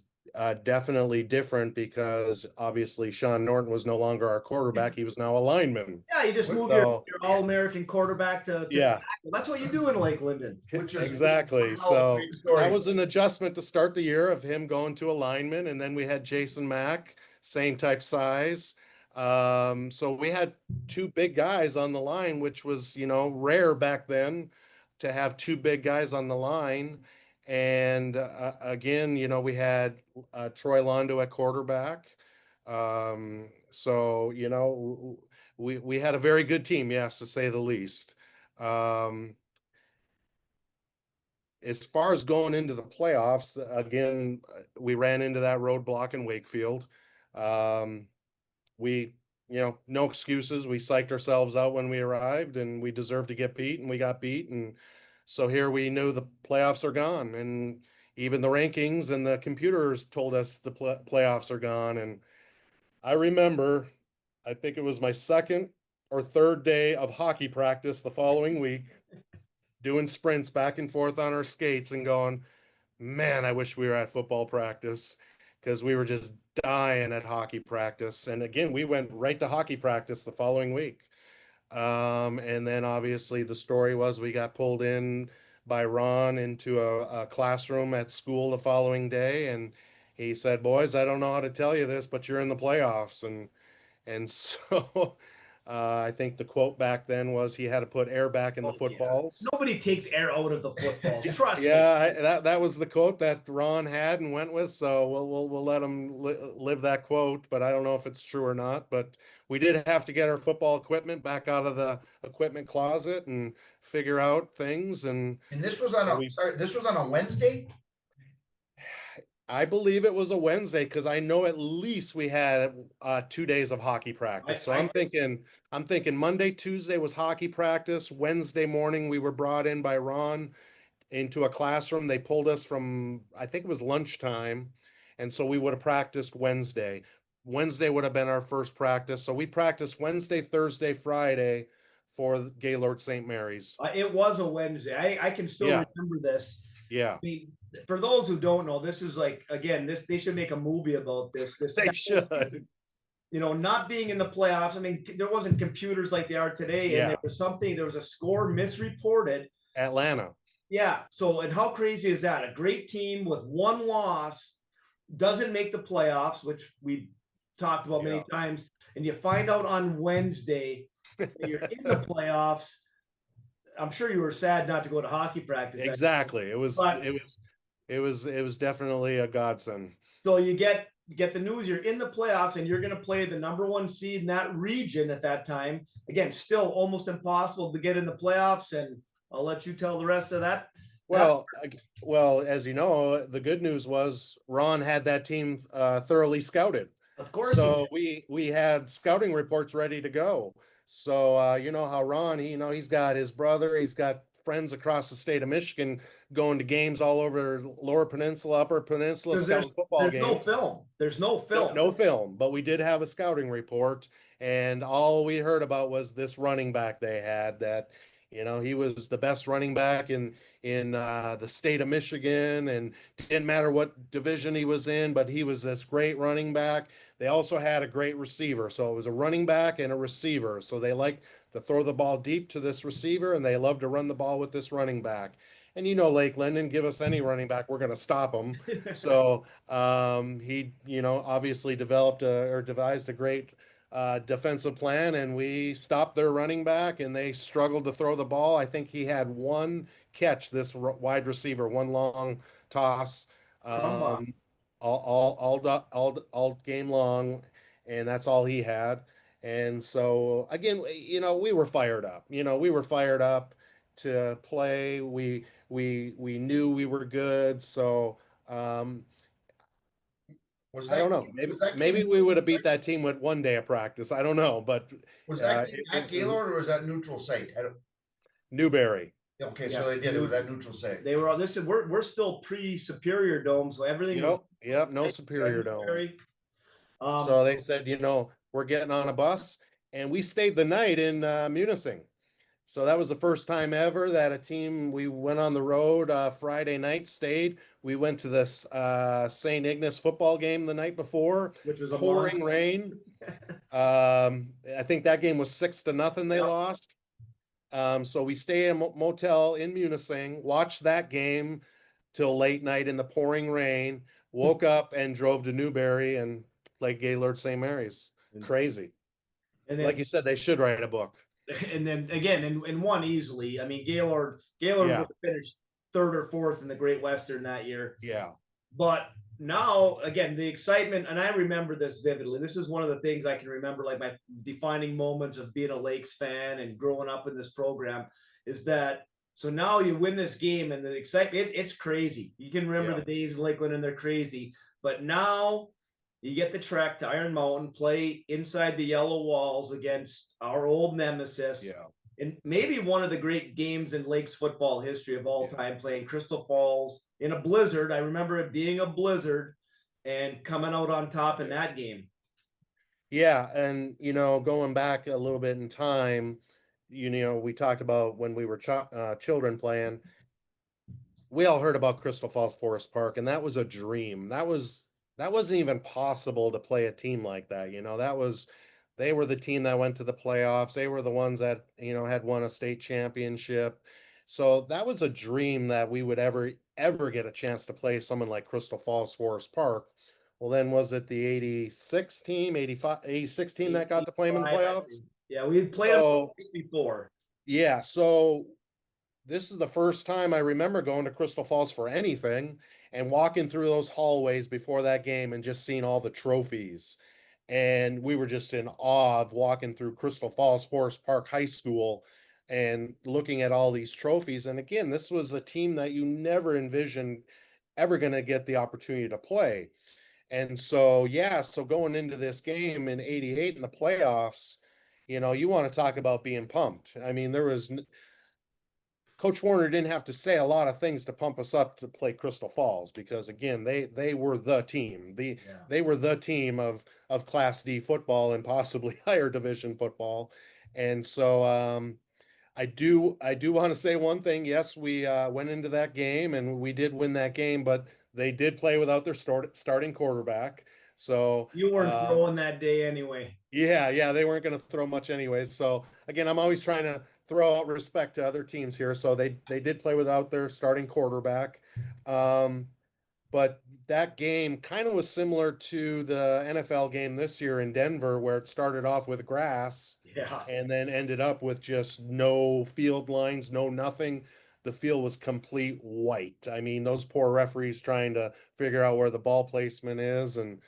definitely different because obviously Sean Norton was no longer our quarterback. He was now a lineman. Yeah, you just move So, your All-American quarterback to yeah, tackle. That's what you do in Lake Linden. Which is exactly. a So great story. that was an adjustment to start the year of him going to a lineman. And then we had Jason Mack, same type size. So we had two big guys on the line, which was, rare back then to have two big guys on the line. And again, we had Troy Londo at quarterback. So, we had a very good team, yes, to say the least. As far as going into the playoffs, again, we ran into that roadblock in Wakefield. We, no excuses. We psyched ourselves out when we arrived, and we deserved to get beat, and we got beat. And so here we knew the playoffs are gone, and even the rankings and the computers told us the playoffs are gone. And I remember, I think it was my second or third day of hockey practice the following week, doing sprints back and forth on our skates and going, man, I wish we were at football practice, because we were just dying at hockey practice. And again, we went right to hockey practice the following week. And then obviously the story was we got pulled in by Ron into a classroom at school the following day. And he said, boys, I don't know how to tell you this, but you're in the playoffs. And so I think the quote back then was he had to put air back in the Yeah. footballs. Nobody takes air out of the footballs. Trust me. That was the quote that Ron had and went with. So we'll let him live that quote, but I don't know if it's true or not. But we did have to get our football equipment back out of the equipment closet and figure out things. And this was on this was on a Wednesday? I believe it was a Wednesday, because I know at least we had 2 days of hockey practice. I'm thinking Monday, Tuesday was hockey practice. Wednesday morning we were brought in by Ron into a classroom. They pulled us from, I think it was lunchtime, and so we would have practiced Wednesday. Wednesday would have been our first practice. So we practiced Wednesday, Thursday, Friday for Gaylord St. Mary's. It was a Wednesday. I can still remember this. Yeah. I mean, for those who don't know, this is like, again, they should make a movie about this. They should. Not being in the playoffs. I mean, there wasn't computers like they are today, and there was a score misreported. Atlanta. Yeah. So, and how crazy is that? A great team with one loss doesn't make the playoffs, which we talked about many times, and you find out on Wednesday that you're in the playoffs. I'm sure you were sad not to go to hockey practice. Exactly. It was definitely a godsend. So you get the news you're in the playoffs and you're going to play the number one seed in that region at that time. Again, still almost impossible to get in the playoffs, and I'll let you tell the rest of that. Well, as you know, the good news was Ron had that team thoroughly scouted. Of course. So we had scouting reports ready to go. So you know how Ron, he's got his brother, he's got friends across the state of Michigan going to games all over Lower Peninsula, Upper Peninsula, scouting football games. There's no film. No film, but we did have a scouting report, and all we heard about was this running back they had that, he was the best running back in the state of Michigan, and didn't matter what division he was in, but he was this great running back. They also had a great receiver. So it was a running back and a receiver. So they liked to throw the ball deep to this receiver, and they love to run the ball with this running back. And Lake Linden, give us any running back, we're going to stop him. So he, obviously devised a great defensive plan, and we stopped their running back, and they struggled to throw the ball. I think he had one catch, this wide receiver, one long toss, all game long, and that's all he had. And so again, we were fired up. We were fired up to play. We knew we were good. So I don't know. Maybe we would have beat that team with 1 day of practice. I don't know, but was that at Gaylord or was that neutral site? Newberry. Okay, so they did it with that neutral site. They were. Listen, we're still pre-Superior Dome, so everything. Yep, no Superior Dome. So they said, we're getting on a bus, and we stayed the night in Munising. So that was the first time ever that a team, we went on the road Friday night, stayed. We went to this St. Ignace football game the night before, which was a pouring monster. rain. I think that game was 6-0 they Yep. lost. So we stayed in a motel in Munising, watched that game till late night in the pouring rain, woke up and drove to Newberry and played Gaylord St. Mary's. Crazy. And Like then you said, they should write a book. and then again and won easily. I mean, Gaylord Yeah. would have finished third or fourth in the Great Western that year. Yeah. But now, again, the excitement, and I remember this vividly. This is one of the things I can remember, like my defining moments of being a Lakes fan and growing up in this program, is that so now you win this game and the excitement, it's crazy. You can remember Yeah. the days in Lakeland and they're crazy. But now you get the trek to Iron Mountain, play inside the yellow walls against our old nemesis. Yeah. And maybe one of the great games in Lakes football history of all time, playing Crystal Falls in a blizzard. I remember it being a blizzard and coming out on top in that game. Yeah, and going back a little bit in time, we talked about when we were children playing. We all heard about Crystal Falls Forest Park, and that was a dream. That wasn't even possible to play a team like that. They were the team that went to the playoffs. They were the ones that had won a state championship. So that was a dream that we would ever get a chance to play someone like Crystal Falls Forest Park. Well, then was it the 86 team, 85, 86 team that got to play them in the playoffs? Yeah, we had played them before. Yeah, so this is the first time I remember going to Crystal Falls for anything and walking through those hallways before that game and just seeing all the trophies. And we were just in awe of walking through Crystal Falls Forest Park High School and looking at all these trophies. And again, this was a team that you never envisioned ever going to get the opportunity to play. And so, so going into this game in 88 in the playoffs, you want to talk about being pumped. I mean, Coach Warner didn't have to say a lot of things to pump us up to play Crystal Falls, because again, they were the team. They were the team of Class D football and possibly higher division football. And so I do want to say one thing. Yes, we went into that game and we did win that game, but they did play without their starting quarterback. So you weren't throwing that day anyway. Yeah, they weren't going to throw much anyways. So again, I'm always trying to throw out respect to other teams here. So they did play without their starting quarterback. But that game kind of was similar to the NFL game this year in Denver, where it started off with grass and then ended up with just no field lines, no nothing. The field was complete white. I mean, those poor referees trying to figure out where the ball placement is. And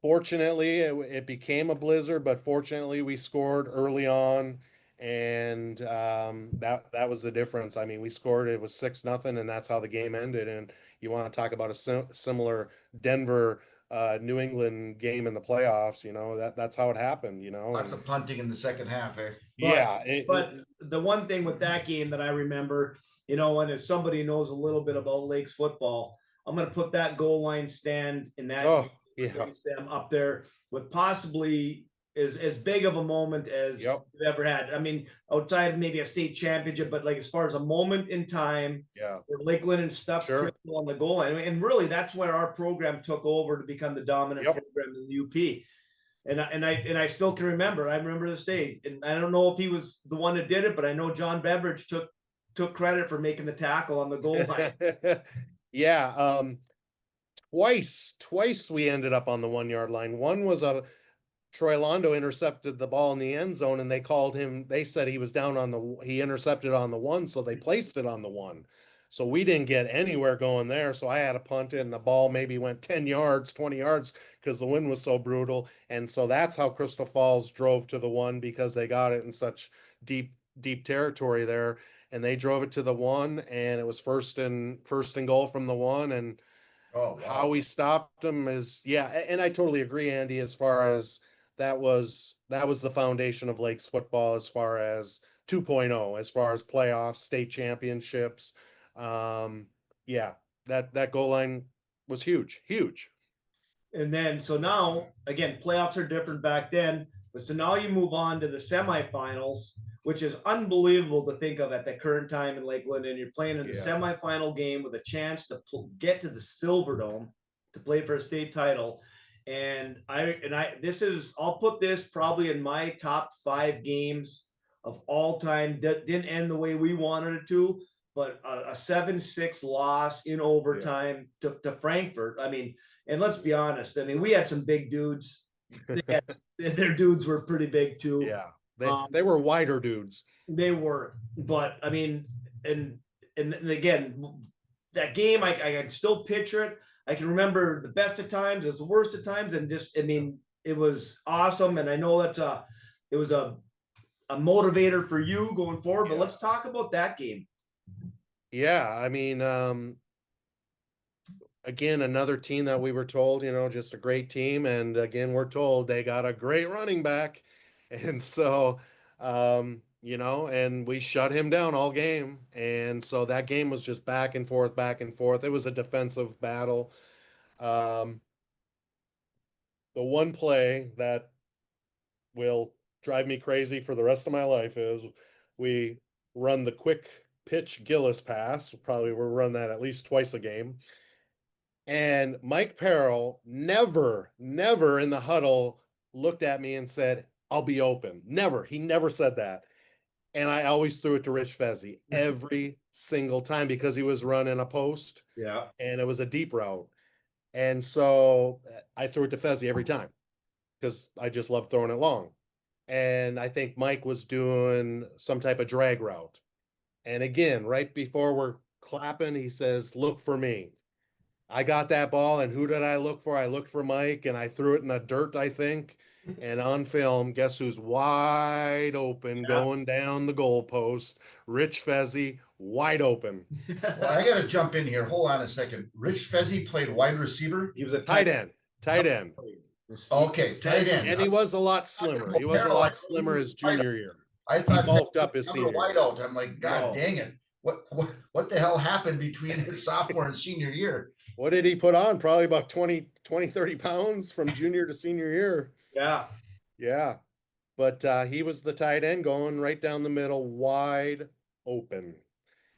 fortunately, it became a blizzard, but fortunately, we scored early on. And that was the difference. I mean, we scored, it was 6-0, and that's how the game ended. And you want to talk about a similar Denver New England game in the playoffs, that's how it happened, Lots of punting in the second half, eh? But the one thing with that game that I remember, and if somebody knows a little bit about Lakes football, I'm going to put that goal line stand in that them up there with possibly as big of a moment as you've ever had. I mean, outside maybe a state championship, but like as far as a moment in time, where Lakeland and stuff on the goal line, and really that's where our program took over to become the dominant program in the UP. And I still can remember. I remember this day, and I don't know if he was the one that did it, but I know John Beveridge took credit for making the tackle on the goal line. Twice we ended up on the 1 yard line. One was Troy Londo intercepted the ball in the end zone, and they said he was down he intercepted on the 1, so they placed it on the 1. So we didn't get anywhere going there. So I had to punt it, and the ball maybe went 10 yards, 20 yards, because the wind was so brutal. And so that's how Crystal Falls drove to the 1, because they got it in such deep territory there. And they drove it to the 1, and it was first and goal from the 1. And how we stopped them is, and I totally agree, Andy, as far as that was the foundation of Lakes football, as far as 2.0, as far as playoffs, state championships. That goal line was huge. And then, so now, again, playoffs are different back then, but so now you move on to the semifinals, which is unbelievable to think of at the current time in Lakeland. And you're playing in the Yeah. semifinal game with a chance to get to the Silverdome to play for a state title. And I'll put this probably in my top 5 games of all time. Didn't end the way we wanted it to, but a 7-6 loss in overtime to Frankfurt. I mean, and let's be honest. I mean, we had some big dudes. Their dudes were pretty big too. Yeah, they were wider dudes. They were, but I mean, and again, that game, I can still picture it. I can remember the best of times, as the worst of times, and just, I mean, it was awesome. And I know that it was a motivator for you going forward. But let's talk about that game. Yeah, I mean, again, another team that we were told, just a great team. And again, we're told they got a great running back. And so, and we shut him down all game. And so that game was just back and forth, back and forth. It was a defensive battle. The one play that will drive me crazy for the rest of my life is we run the quick pitch Gilles pass. Probably we'll run that at least twice a game. And Mike Perrell never in the huddle looked at me and said, "I'll be open." Never. He never said that. And I always threw it to Rich Fezzi every single time because he was running a post. Yeah. And it was a deep route. And so I threw it to Fezzi every time because I just love throwing it long. And I think Mike was doing some type of drag route. And again, right before we're clapping, he says, "Look for me." I got that ball, and who did I look for? I looked for Mike, and I threw it in the dirt, I think. And on film, guess who's wide open going down the goalpost? Rich Fezzi, wide open. Well, I gotta jump in here. Hold on a second. Rich Fezzi played wide receiver. He was a Tight end. Okay, tight end. And he was a lot slimmer. He was a lot slimmer his junior year. I thought he bulked up his senior wide year. out. I'm like, God dang it. What the hell happened between his sophomore and senior year? What did he put on? Probably about 20, 30 pounds from junior to senior year. Yeah. Yeah. But he was the tight end going right down the middle, wide open.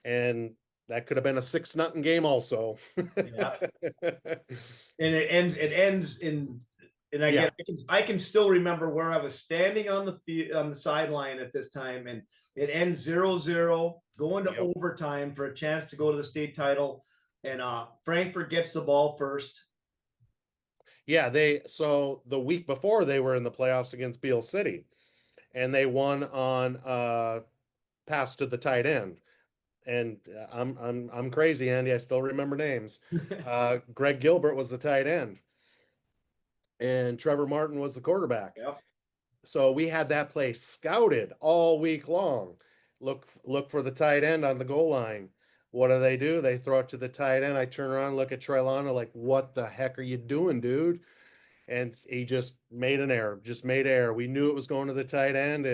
And that could have been a 6-0 game also. Yeah. And it ends in, and I can still remember where I was standing on the sideline at this time, and it ends 0-0, going to overtime for a chance to go to the state title. And Frankfurt gets the ball first. Yeah, so the week before they were in the playoffs against Beale City, and they won on pass to the tight end. And I'm crazy, Andy. I still remember names. Greg Gilbert was the tight end, and Trevor Martin was the quarterback. Yep. So we had that play scouted all week long. Look for the tight end on the goal line. What do? They throw it to the tight end. I turn around, look at Trelana, like, what the heck are you doing, dude? And he just made an error. Just made error. We knew it was going to the tight end,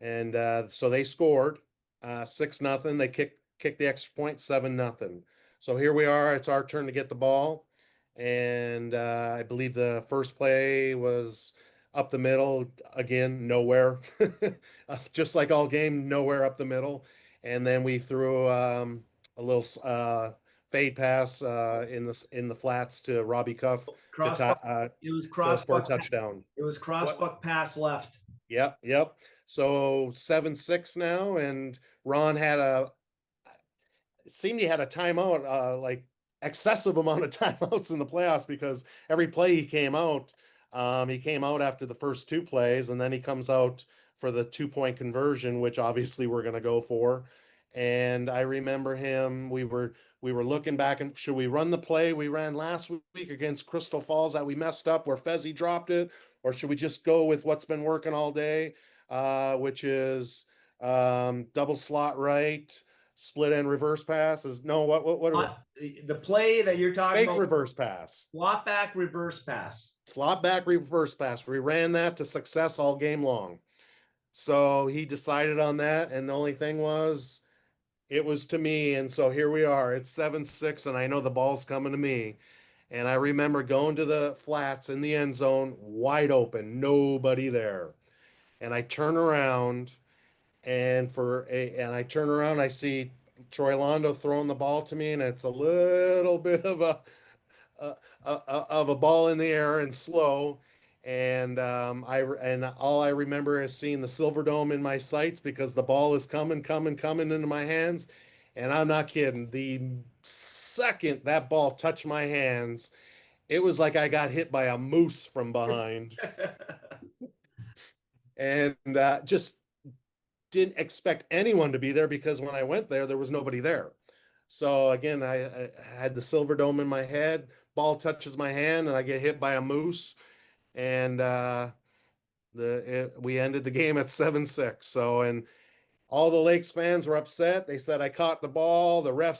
and so they scored 6-0. They kicked the extra point, 7-0. So here we are. It's our turn to get the ball, and I believe the first play was up the middle again, nowhere. Just like all game, nowhere up the middle. And then we threw a little fade pass in the flats to Robbie Cuff. It was crossbuck touchdown. It was crossbuck pass left. Yep. So 7-6 now, and Ron it seemed he had a timeout, like excessive amount of timeouts in the playoffs, because every play he came out after the first 2 plays, and then he comes out for the 2-point conversion, which obviously we're going to go for. And I remember him, we were looking back, and should we run the play we ran last week against Crystal Falls that we messed up where Fezzi dropped it, or should we just go with what's been working all day, which is double slot right, split end reverse passes? No, what are the play that you're talking fake about? Reverse pass. Slot back reverse pass. Slot back reverse pass. We ran that to success all game long. So he decided on that, and the only thing was, it was to me. And so here we are. It's 7-6, and I know the ball's coming to me. And I remember going to the flats in the end zone, wide open, nobody there. And I turn around, and I turn around, I see Troy Londo throwing the ball to me, and it's a little bit of a, of a ball in the air and slow. And and all I remember is seeing the Silver Dome in my sights because the ball is coming into my hands. And I'm not kidding. The second that ball touched my hands, it was like I got hit by a moose from behind, and just didn't expect anyone to be there because when I went there, there was nobody there. So again, I had the Silver Dome in my head. Ball touches my hand, and I get hit by a moose, and we ended the game at 7-6. So, and all the Lakes fans were upset. They said I caught the ball. The ref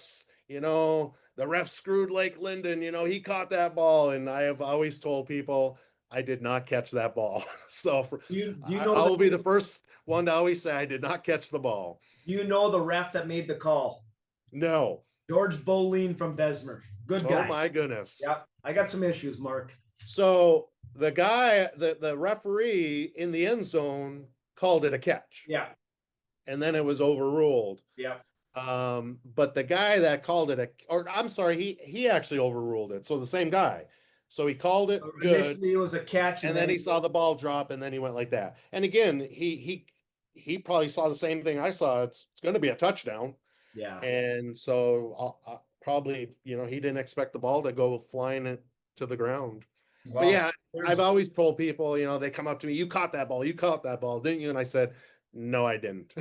screwed Lake Linden. He caught that ball, and I have always told people I did not catch that ball. So Do you I know will be the first one to always say I did not catch the ball. do you know the ref that made the call? No. George Boleen from Besmer. Good guy. Oh my goodness. Yep. I got some issues, Mark. So the guy, the referee in the end zone called it a catch. Yeah. And then it was overruled. Yeah. But the guy that called it I'm sorry, he actually overruled it. So the same guy. So he called it good. Initially, it was a catch, and then he saw the ball drop, and then he went like that. And again, he probably saw the same thing I saw. It's going to be a touchdown. Yeah. And so probably, he didn't expect the ball to go flying to the ground. Wow. But yeah, I've always told people, they come up to me, you caught that ball, didn't you? And I said, no, I didn't.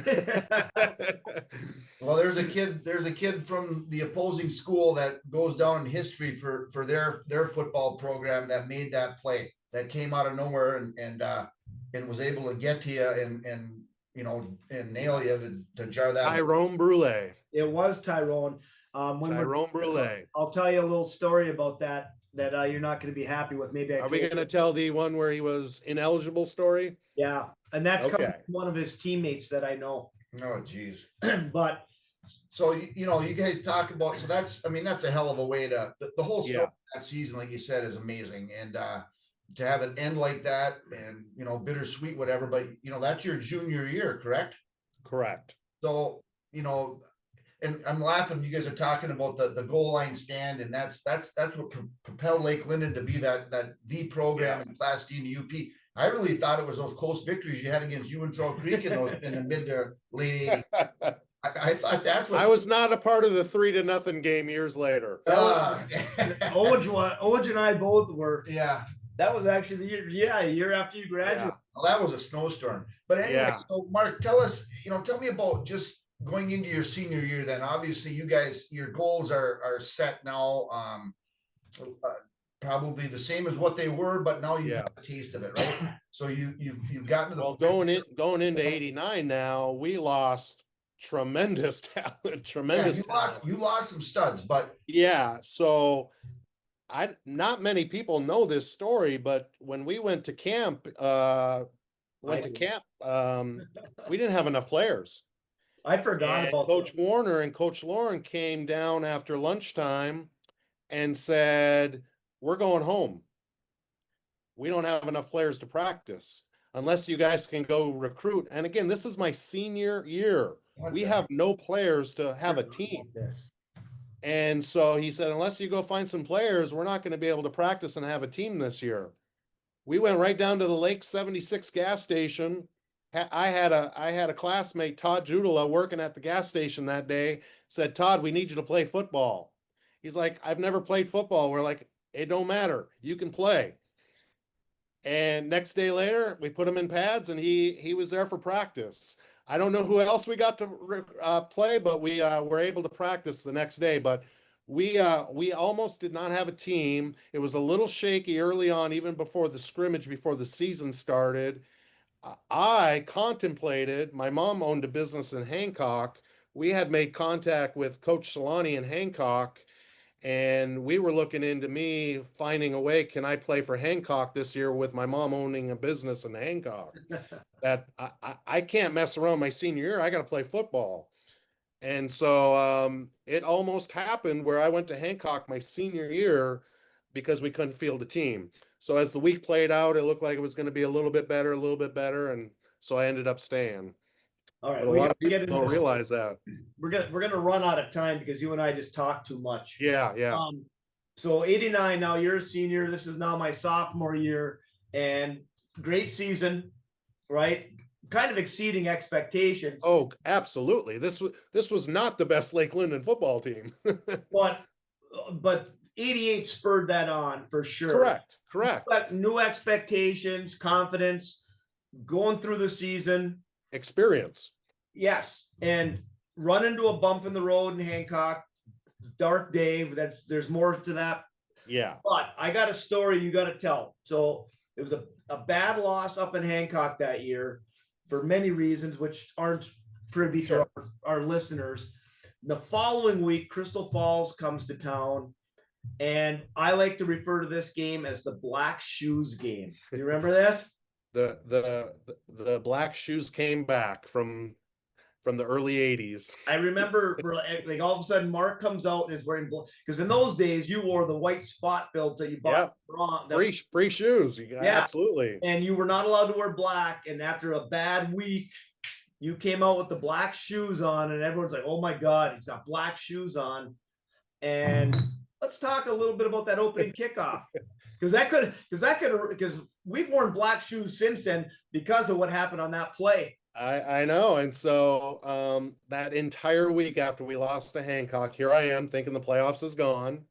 Well, there's a kid from the opposing school that goes down in history for their football program that made that play, that came out of nowhere and was able to get to you and nail you to jar that. Tyrone Brule. It was Tyrone. Tyrone Brule. I'll tell you a little story about that you're not going to be happy with. Maybe Are we going to tell the one where he was ineligible story? Yeah, and that's Okay. coming from one of his teammates that I know. Oh, geez. But so you guys talk about, so that's a hell of a way to the whole story of that season, like you said, is amazing, and to have it end like that, and bittersweet, whatever. But that's your junior year, correct? Correct. So and I'm laughing. You guys are talking about the goal line stand, and that's what propelled Lake Linden to be that the program in Class D in the UP. I really thought it was those close victories you had against Uintraw Creek in the mid to late 80s. I thought that's what I was not a part of the 3-0 game years later. Oj and I both were. Yeah. That was actually the year after you graduated. Yeah. Well, that was a snowstorm. But anyway, so Mark, tell me about just going into your senior year. Then obviously you guys, your goals are set now. Probably the same as what they were, but now you've got a taste of it, right? So you've gotten to the going into 89 now, we lost tremendous talent, tremendous. You lost some studs, but so not many people know this story, but when we went to camp, we didn't have enough players. I forgot about Coach Warner and Coach Lauren came down after lunchtime and said, we're going home. We don't have enough players to practice unless you guys can go recruit. And again, this is my senior year. We have no players to have a team. And so he said, unless you go find some players, we're not going to be able to practice and have a team this year. We went right down to the Lake 76 gas station. I had a classmate, Todd Judala, working at the gas station that day, said, Todd, we need you to play football. He's like, I've never played football. We're like, it don't matter. You can play. And next day later, we put him in pads, and he was there for practice. I don't know who else we got to play, but we were able to practice the next day. But we almost did not have a team. It was a little shaky early on, even before the scrimmage, before the season started. I contemplated, my mom owned a business in Hancock. We had made contact with Coach Solani in Hancock, and we were looking into me finding a way, can I play for Hancock this year with my mom owning a business in Hancock? That I can't mess around my senior year. I got to play football. And so it almost happened where I went to Hancock my senior year because we couldn't field a team. So as the week played out, it looked like it was going to be a little bit better. And so I ended up staying. All right, But a we lot got of to people get into don't this. realize that. We're gonna run out of time because you and I just talked too much. Yeah, yeah. So 89. Now you're a senior. This is now my sophomore year, and great season, right? Kind of exceeding expectations. Oh, absolutely. This was not the best Lake Linden football team. But but 88 spurred that on for sure. Correct. But new expectations, confidence, going through the season. Experience. Yes, and run into a bump in the road in Hancock. Dark day. There's more to that. Yeah. But I got a story you got to tell. So it was a bad loss up in Hancock that year for many reasons, which aren't privy to our listeners. The following week, Crystal Falls comes to town, and I like to refer to this game as the Black Shoes game. Do you remember this? The Black Shoes came back from the early 80s. I remember, like, all of a sudden Mark comes out and is wearing black, because in those days you wore the white spot belts that you bought wrong. Free shoes. Absolutely. And you were not allowed to wear black. And after a bad week, you came out with the black shoes on, and everyone's like, "Oh my God, he's got black shoes on." And let's talk a little bit about that opening kickoff, because we've worn black shoes since then because of what happened on that play. I know. And so that entire week after we lost to Hancock, here I am thinking the playoffs is gone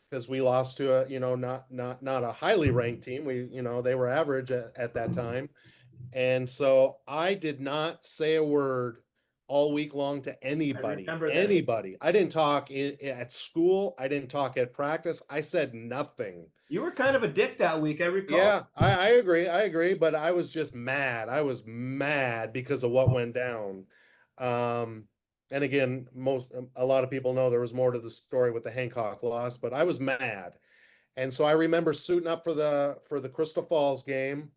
because we lost to not a highly ranked team. They were average at that time. And so I did not say a word all week long to anybody. I didn't talk at school. I didn't talk at practice. I said nothing. You were kind of a dick that week, I recall. Yeah, I agree. But I was just mad. I was mad because of what went down. And again, a lot of people know there was more to the story with the Hancock loss, but I was mad. And so I remember suiting up for the Crystal Falls game.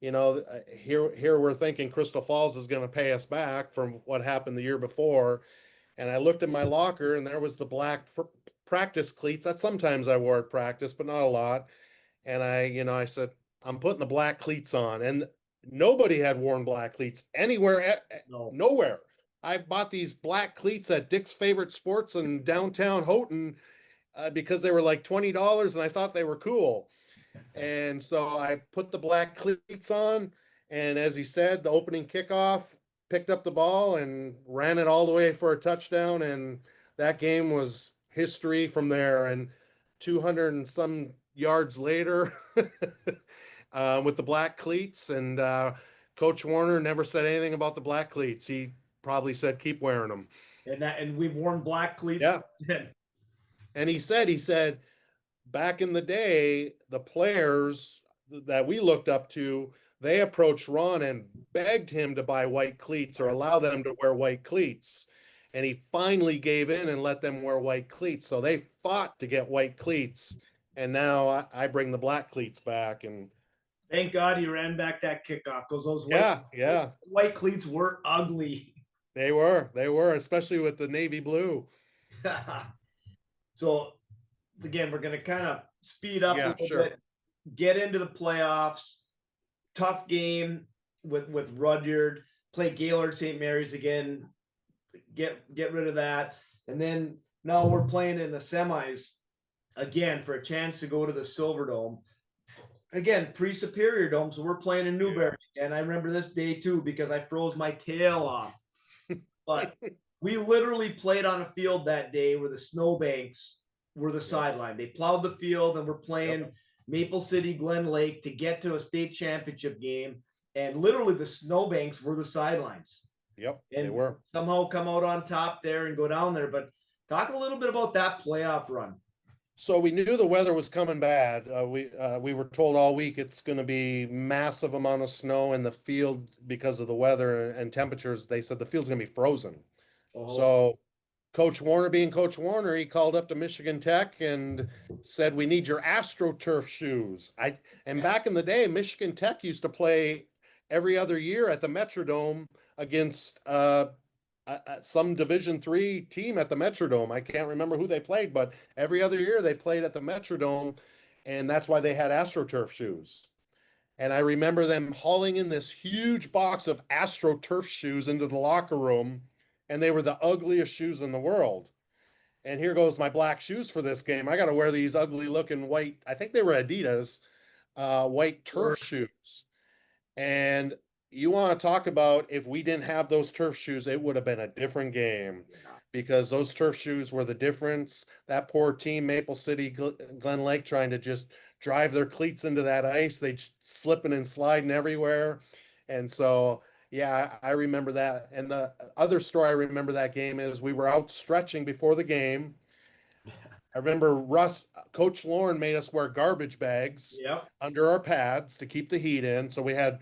Here we're thinking Crystal Falls is going to pay us back from what happened the year before. And I looked in my locker and there was the black practice cleats that sometimes I wore at practice, but not a lot. And I said, I'm putting the black cleats on, and nobody had worn black cleats anywhere, nowhere. I bought these black cleats at Dick's Favorite Sports in downtown Houghton because they were like $20 and I thought they were cool. And so I put the black cleats on, and as he said, the opening kickoff, picked up the ball and ran it all the way for a touchdown. And that game was history from there. And 200 and some yards later with the black cleats. And Coach Warner never said anything about the black cleats. He probably said, keep wearing them. And we've worn black cleats. Yeah. And he said, back in the day, the players that we looked up to, they approached Ron and begged him to buy white cleats or allow them to wear white cleats. And he finally gave in and let them wear white cleats. So they fought to get white cleats. And now I bring the black cleats back. And thank God he ran back that kickoff, because those white cleats were ugly. They were, especially with the navy blue. So again, we're going to kind of speed up a little bit, get into the playoffs. Tough game with Rudyard, play Gaylord St. Mary's again, get rid of that. And then now we're playing in the semis again for a chance to go to the Silver Dome. Again, pre-Superior Dome, so we're playing in Newberry. And I remember this day too because I froze my tail off. But we literally played on a field that day where the snowbanks were the sideline. They plowed the field, and we're playing Maple City, Glen Lake to get to a state championship game. And literally the snowbanks were the sidelines. Yep, and they were. Somehow come out on top there and go down there. But talk a little bit about that playoff run. So we knew the weather was coming bad. We were told all week it's going to be massive amount of snow in the field because of the weather and temperatures. They said the field's going to be frozen. So Coach Warner, being Coach Warner, he called up to Michigan Tech and said, we need your AstroTurf shoes. And back in the day, Michigan Tech used to play every other year at the Metrodome against some Division III team at the Metrodome. I can't remember who they played, but every other year they played at the Metrodome, and that's why they had AstroTurf shoes. And I remember them hauling in this huge box of Astro turf shoes into the locker room, and they were the ugliest shoes in the world. And here goes my black shoes for this game. I got to wear these ugly looking white, I think they were Adidas, white turf shoes. And you want to talk about if we didn't have those turf shoes, it would have been a different game because those turf shoes were the difference. That poor team, Maple City, Glen Lake, trying to just drive their cleats into that ice, they slipping and sliding everywhere. And so, yeah, I remember that. And the other story I remember that game is we were out stretching before the game. I remember Coach Lauren made us wear garbage bags Yep. under our pads to keep the heat in. So we had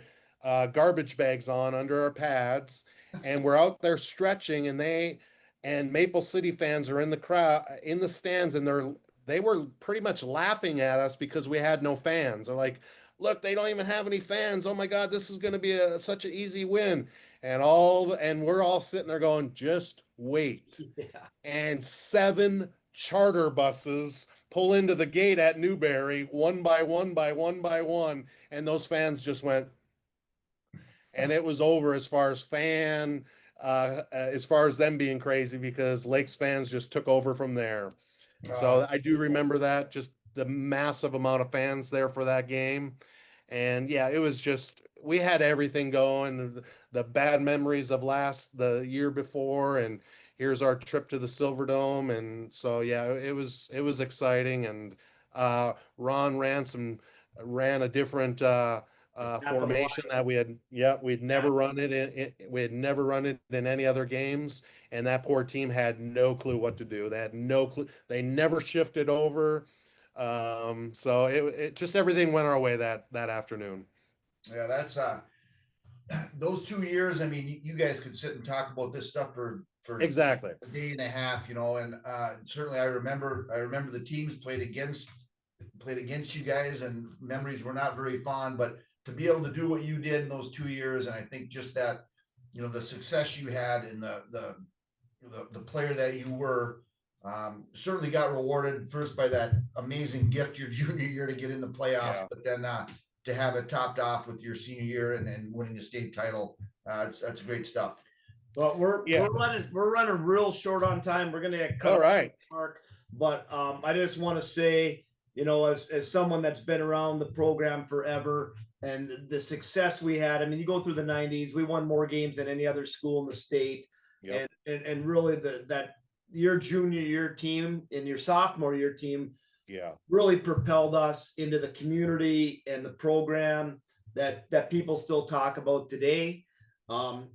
garbage bags on under our pads, and we're out there stretching, and Maple City fans are in the crowd in the stands, and they were pretty much laughing at us because we had no fans. They're like, "Look, they don't even have any fans. Oh my God, this is going to be such an easy win." And we're all sitting there going, "Just wait." Yeah. And 7 charter buses pull into the gate at Newberry one by one by one by one, and those fans just went, and it was over as far as them being crazy because Lakes fans just took over from there. So I do remember that, just the massive amount of fans there for that game. And yeah, it was just, we had everything going, the bad memories of the year before, and here's our trip to the Silverdome. And so, yeah, it was exciting. And Ron ran a different formation that we'd never run it we had never run it in any other games, and that poor team had no clue what to do. They had no clue. They never shifted over. So it just everything went our way that afternoon. Yeah, that's those 2 years. I mean, you guys could sit and talk about this stuff for Exactly. a day and a half, and certainly I remember the teams played against you guys, and memories were not very fond, but to be able to do what you did in those 2 years, and I think just that, the success you had and the player that you were, certainly got rewarded first by that amazing gift your junior year to get in the playoffs, Yeah. but then to have it topped off with your senior year and winning the state title, that's great stuff. Well, we're running real short on time. We're gonna get cut All right. Mark, but I just want to say, as someone that's been around the program forever and the success we had. I mean, you go through the '90s, we won more games than any other school in the state, Yep. and really that your junior year team and your sophomore year team, Yeah. really propelled us into the community and the program that people still talk about today.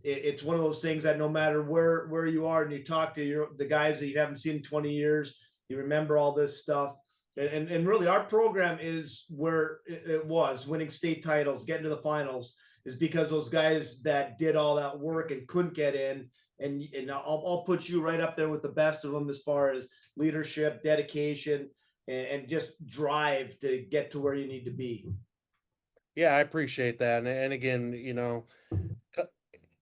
It's one of those things that no matter where you are and you talk to the guys that you haven't seen in 20 years, you remember all this stuff. And really our program is where it was winning state titles, getting to the finals, is because those guys that did all that work and couldn't get in. And I'll put you right up there with the best of them as far as leadership, dedication, and just drive to get to where you need to be. Yeah, I appreciate that. And again,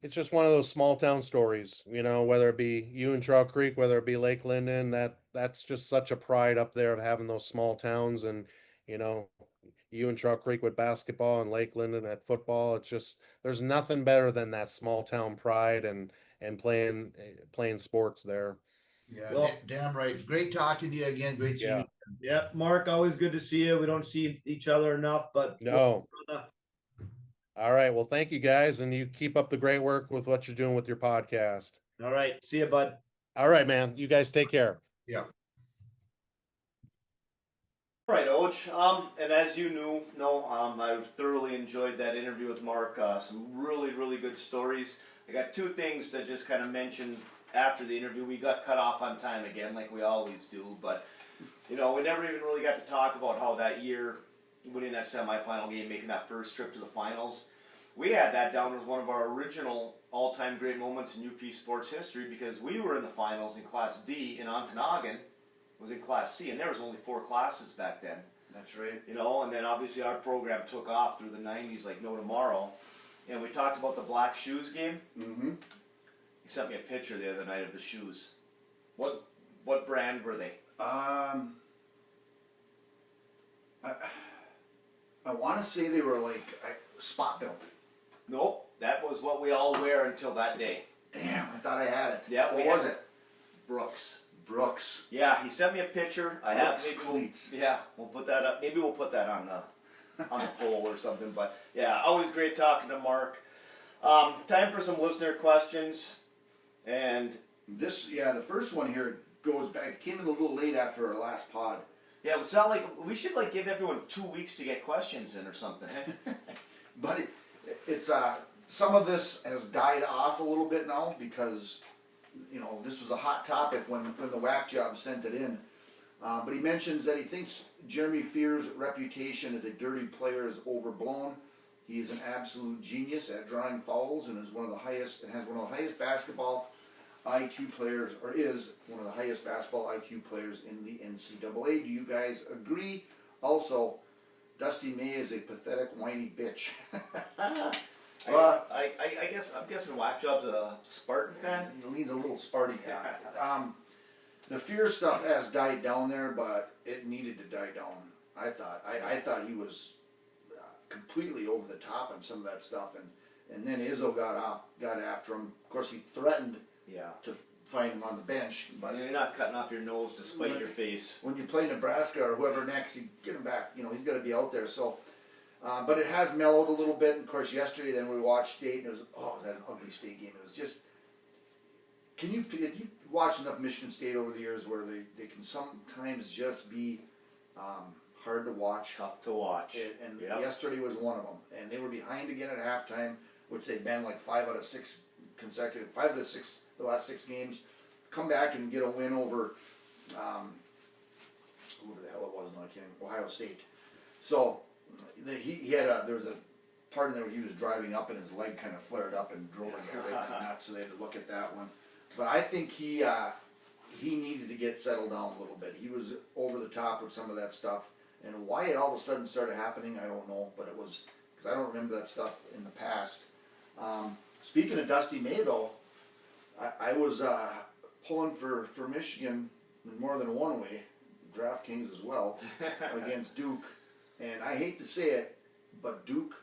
it's just one of those small town stories, whether it be you in Trout Creek, whether it be Lake Linden, that's just such a pride up there of having those small towns. And, you in Trout Creek with basketball and Lake Linden at football. It's just, there's nothing better than that small town pride and playing sports there. Yeah, well, damn right. Great talking to you again. Great seeing you. Yeah, Mark, always good to see you. We don't see each other enough, but no. All right. Well, thank you guys, and you keep up the great work with what you're doing with your podcast. All right. See you, bud. All right, man. You guys take care. Yeah. All right, Oj. And as you know, I thoroughly enjoyed that interview with Mark. Some really, really good stories. I got 2 things to just kind of mention after the interview. We got cut off on time again, like we always do, but we never even really got to talk about how that year, winning that semifinal game, making that first trip to the finals, we had that down as one of our original all-time great moments in UP sports history, because we were in the finals in Class D, and Ontonagon was in Class C, and there was only 4 classes back then. That's right. And then obviously our program took off through the 90s like no tomorrow, and we talked about the black shoes game. Mm-hmm. He sent me a picture the other night of the shoes. What brand were they? I want to want to say they were like spot built. Nope, that was what we all wear until that day. Damn, I thought I had it. Yeah, what was it? Brooks. Brooks. Yeah, he sent me a picture. I have Brooks cleats. Yeah, we'll put that up. Maybe we'll put that on the poll or something. But yeah, always great talking to Mark. Time for some listener questions, and the first one here goes back. Came in a little late after our last pod. yeah, it's not like we should like give everyone 2 weeks to get questions in or something. Eh? But it's some of this has died off a little bit now because this was a hot topic when the whack job sent it in. But he mentions that he thinks Jeremy Fear's reputation as a dirty player is overblown. He is an absolute genius at drawing fouls and has one of the highest basketball IQ players, or is one of the highest basketball IQ players in the NCAA. Do you guys agree? Also, Dusty May is a pathetic, whiny bitch. I guess I'm guessing Whackjob's a Spartan fan. He leans a little Sparty. The fear stuff has died down there, but it needed to die down. I thought he was completely over the top on some of that stuff, and then Izzo got after him. Of course, he threatened to find him on the bench, but you're not cutting off your nose to spite your face. When you play Nebraska or whoever next, you get him back. He's got to be out there. So, but it has mellowed a little bit. And of course, yesterday then we watched State, and it was that an ugly State game? It was just. Did you watch enough Michigan State over the years where they can sometimes just be hard to watch, tough to watch, yesterday was one of them, and they were behind again at halftime, which they've been like 5 out of 6 the last 6 games. Come back and get a win over whoever the hell it was, Ohio State. So there was a part in there where he was driving up and his leg kind of flared up and drove him right to the nuts, so they had to look at that one. But I think he needed to get settled down a little bit. He was over the top with some of that stuff, and why it all of a sudden started happening, I don't know. But it was because I don't remember that stuff in the past. Speaking of Dusty May, though, I was pulling for Michigan in more than one way, DraftKings as well, against Duke. And I hate to say it, but Duke,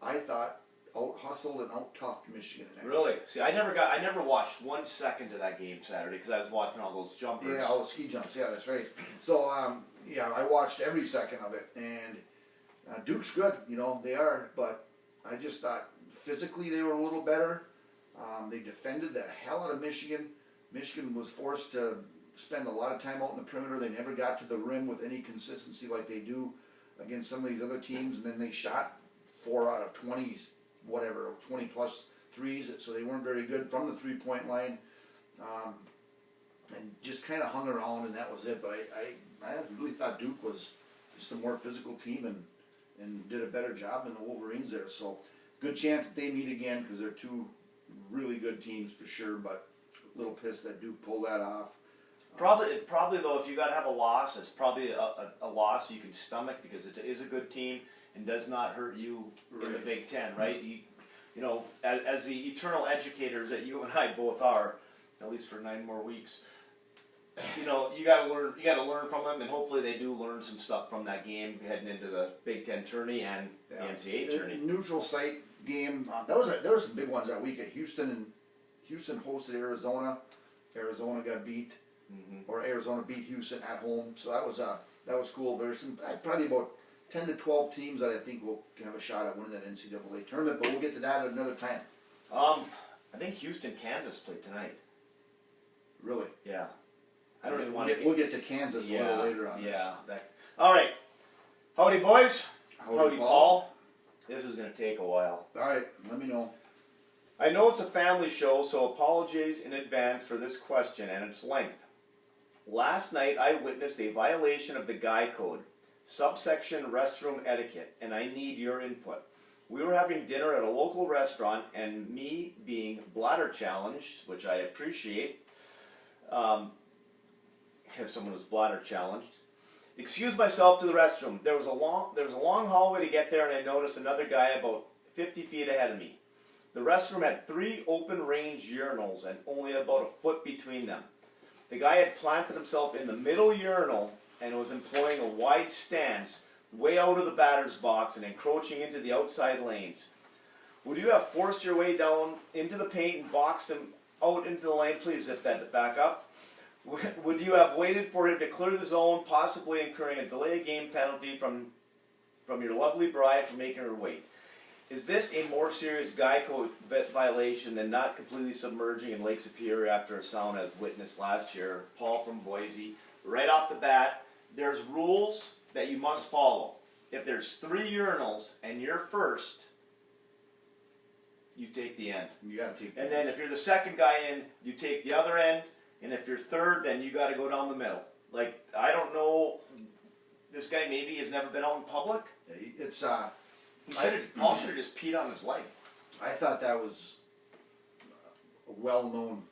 I thought, out-hustled and out-toughed Michigan. Really? See, I never watched 1 second of that game Saturday because I was watching all those jumpers. Yeah, all the ski jumps. Yeah, that's right. So, I watched every second of it. And Duke's good, they are. But I just thought physically they were a little better. They defended the hell out of Michigan. Michigan was forced to spend a lot of time out in the perimeter. They never got to the rim with any consistency like they do against some of these other teams. And then they shot 4 out of 20 plus threes. So they weren't very good from the three-point line. And just kind of hung around, and that was it. But I really thought Duke was just a more physical team and did a better job than the Wolverines there. So good chance that they meet again because they're two really good teams for sure. But a little pissed that Duke pulled that off. Probably though, if you got to have a loss, it's probably a loss you can stomach because it is a good team and does not hurt you in the Big Ten, right? As the eternal educators that you and I both are, at least for 9 more weeks. You got to learn from them, and hopefully they do learn some stuff from that game heading into the Big Ten tourney and the NCAA tourney. Neutral site game. There were some big ones that week at Houston hosted Arizona. Arizona got beat, or Arizona beat Houston at home. So that was cool. There's probably about 10 to 12 teams that I think will have a shot at winning that NCAA tournament. But we'll get to that at another time. I think Houston, Kansas played tonight. Really? Yeah. I don't even want to. We'll get to Kansas a little later on this. Yeah. All right. Howdy, boys. Howdy, Paul. This is going to take a while. All right. Let me know. I know it's a family show, so apologies in advance for this question and its length. Last night, I witnessed a violation of the Guy Code, subsection restroom etiquette, and I need your input. We were having dinner at a local restaurant, and me being bladder challenged, which I appreciate, because someone was bladder challenged, excused myself to the restroom. There was a long hallway to get there, and I noticed another guy about 50 feet ahead of me. The restroom had 3 open range urinals and only about a foot between them. The guy had planted himself in the middle urinal and was employing a wide stance, way out of the batter's box and encroaching into the outside lanes, would you have forced your way down into the paint and boxed him out into the lane? Please zip that back up. Would you have waited for him to clear the zone, possibly incurring a delay game penalty from your lovely bride for making her wait? Is this a more serious Geico violation than not completely submerging in Lake Superior after a sound as witnessed last year? Paul from Boise. Right off the bat, there's rules that you must follow. If there's 3 urinals and you're first, you take the end. You gotta take. And then if you're the second guy in, you take the other end. And if you're third, then you got to go down the middle. Like, I don't know. This guy maybe has never been out in public. It's Paul should have just peed on his leg. I thought that was a well-known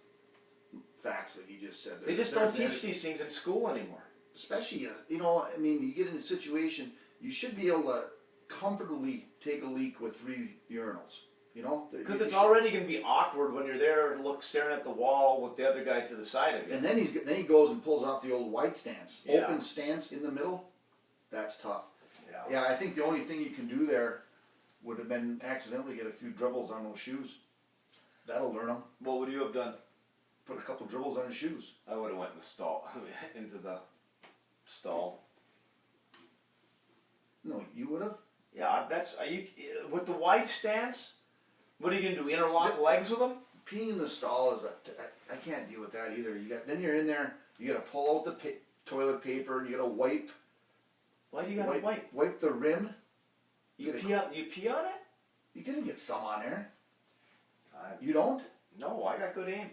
facts that he just said. They just don't teach these things in school anymore. Especially, you know, I mean, you get in a situation, you should be able to comfortably take a leak with 3 urinals. You know, because it's already going to be awkward when you're there and staring at the wall with the other guy to the side of you. And then he goes and pulls off the old white stance, Yeah. open stance in the middle. That's tough. Yeah. Yeah, I think the only thing you can do there would have been accidentally get a few dribbles on those shoes. That'll learn them. What would you have done? Put a couple dribbles on his shoes. I would have went in the stall, into the stall. No, you would have. Yeah, are you with the wide stance? What are you gonna do? Interlock legs with them? Peeing in the stall is I can't deal with that either. Then you're in there. You got to pull out the toilet paper and you got to wipe. Why do you gotta wipe? Wipe the rim. You pee on it? You're gonna get some on there. I You don't? No, I got good aim.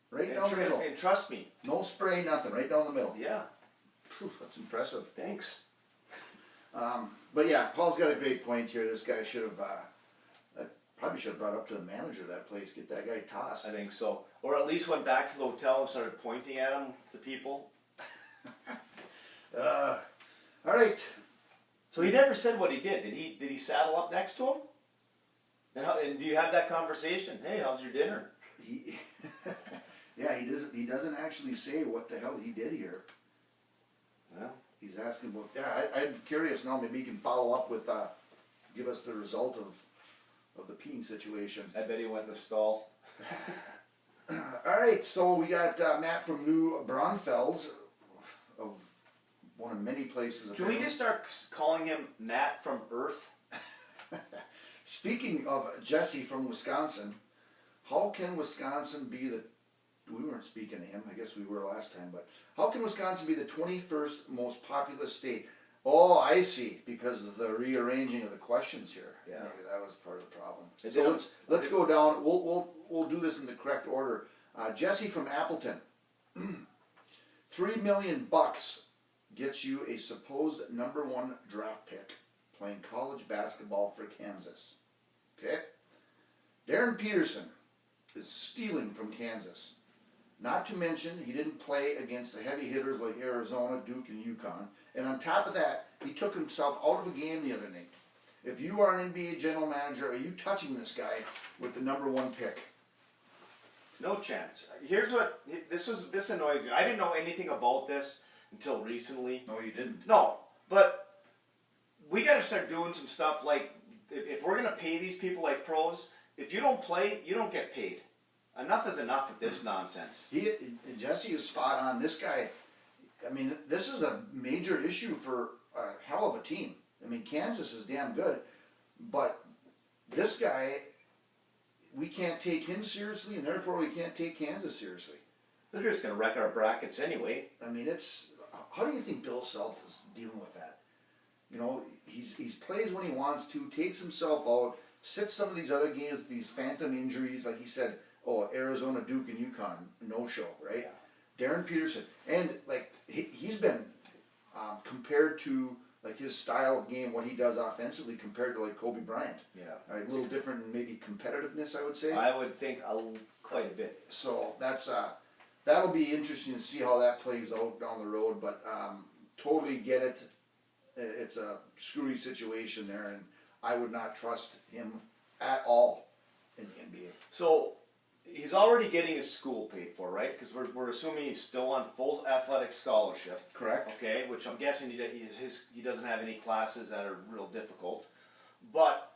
Right down the middle. And trust me. No spray, nothing. Right down the middle. Yeah. Phew, that's impressive. Thanks. But yeah, Paul's got a great point here. This guy should have probably should have brought up to the manager of that place, get that guy tossed. I think so. Or at least went back to the hotel and started pointing at him, the people. All right. So he never said what he did. Did he saddle up next to him? And do you have that conversation? Hey, how's your dinner? Yeah, he doesn't actually say what the hell he did here. Well, He's asking about. Yeah, I'm curious now. Maybe he can follow up with give us the result of the peeing situation. I bet he went in the stall. All right, so we got Matt from New Braunfels, of one of many places. Can we just start calling him Matt from Earth? Speaking of Jesse from Wisconsin, how can Wisconsin be we weren't speaking to him, I guess we were last time, but how can Wisconsin be the 21st most populous state? Oh, I see, because of the rearranging of the questions here. Yeah. Maybe that was part of the problem. It So did- let's go down. We'll do this in the correct order. Jesse from Appleton. $3 million gets you a supposed #1 draft pick playing college basketball for Kansas. Okay? Darren Peterson is stealing from Kansas. Not to mention, he didn't play against the heavy hitters like Arizona, Duke, and UConn. And on top of that, he took himself out of a game the other night. If you are an NBA general manager, are you touching this guy with the #1 pick? No chance. Here's what this annoys me. I didn't know anything about this until recently. No, you didn't. No, but we got to start doing some stuff like if we're gonna pay these people like pros. If you don't play, you don't get paid. Enough is enough with this nonsense. Jesse is spot on. This guy, I mean, this is a major issue for a hell of a team. I mean, Kansas is damn good, but this guy, we can't take him seriously, and therefore we can't take Kansas seriously. They're just gonna wreck our brackets anyway. I mean, how do you think Bill Self is dealing with that? You know, he's plays when he wants to, takes himself out, sits some of these other games with these phantom injuries, like he said. Oh, Arizona, Duke, and UConn, no show, right? Yeah. Darren Peterson, and like he's been compared to like his style of game, what he does offensively, compared to like Kobe Bryant. Yeah, a little different in maybe competitiveness, I would say. I would think quite a bit. So that's that'll be interesting to see how that plays out down the road. But totally get it. It's a screwy situation there, and I would not trust him at all in the NBA. So he's already getting his school paid for, right? Because we're assuming he's still on full athletic scholarship. Correct. Okay, which I'm guessing he doesn't have any classes that are real difficult. But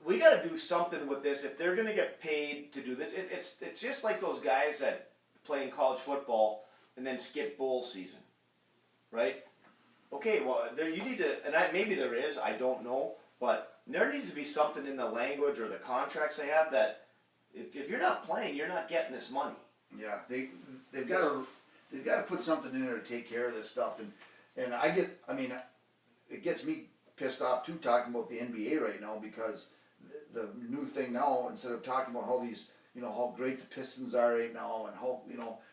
we got to do something with this if they're going to get paid to do this. It's just like those guys that play in college football and then skip bowl season, right? Okay, well, you need to, and maybe there is, I don't know, but there needs to be something in the language or the contracts they have that if you're not playing, you're not getting this money. Yeah, they've got to put something in there to take care of this stuff, and it gets me pissed off too talking about the NBA right now, because the new thing now, instead of talking about how these, how great the Pistons are right now, and how,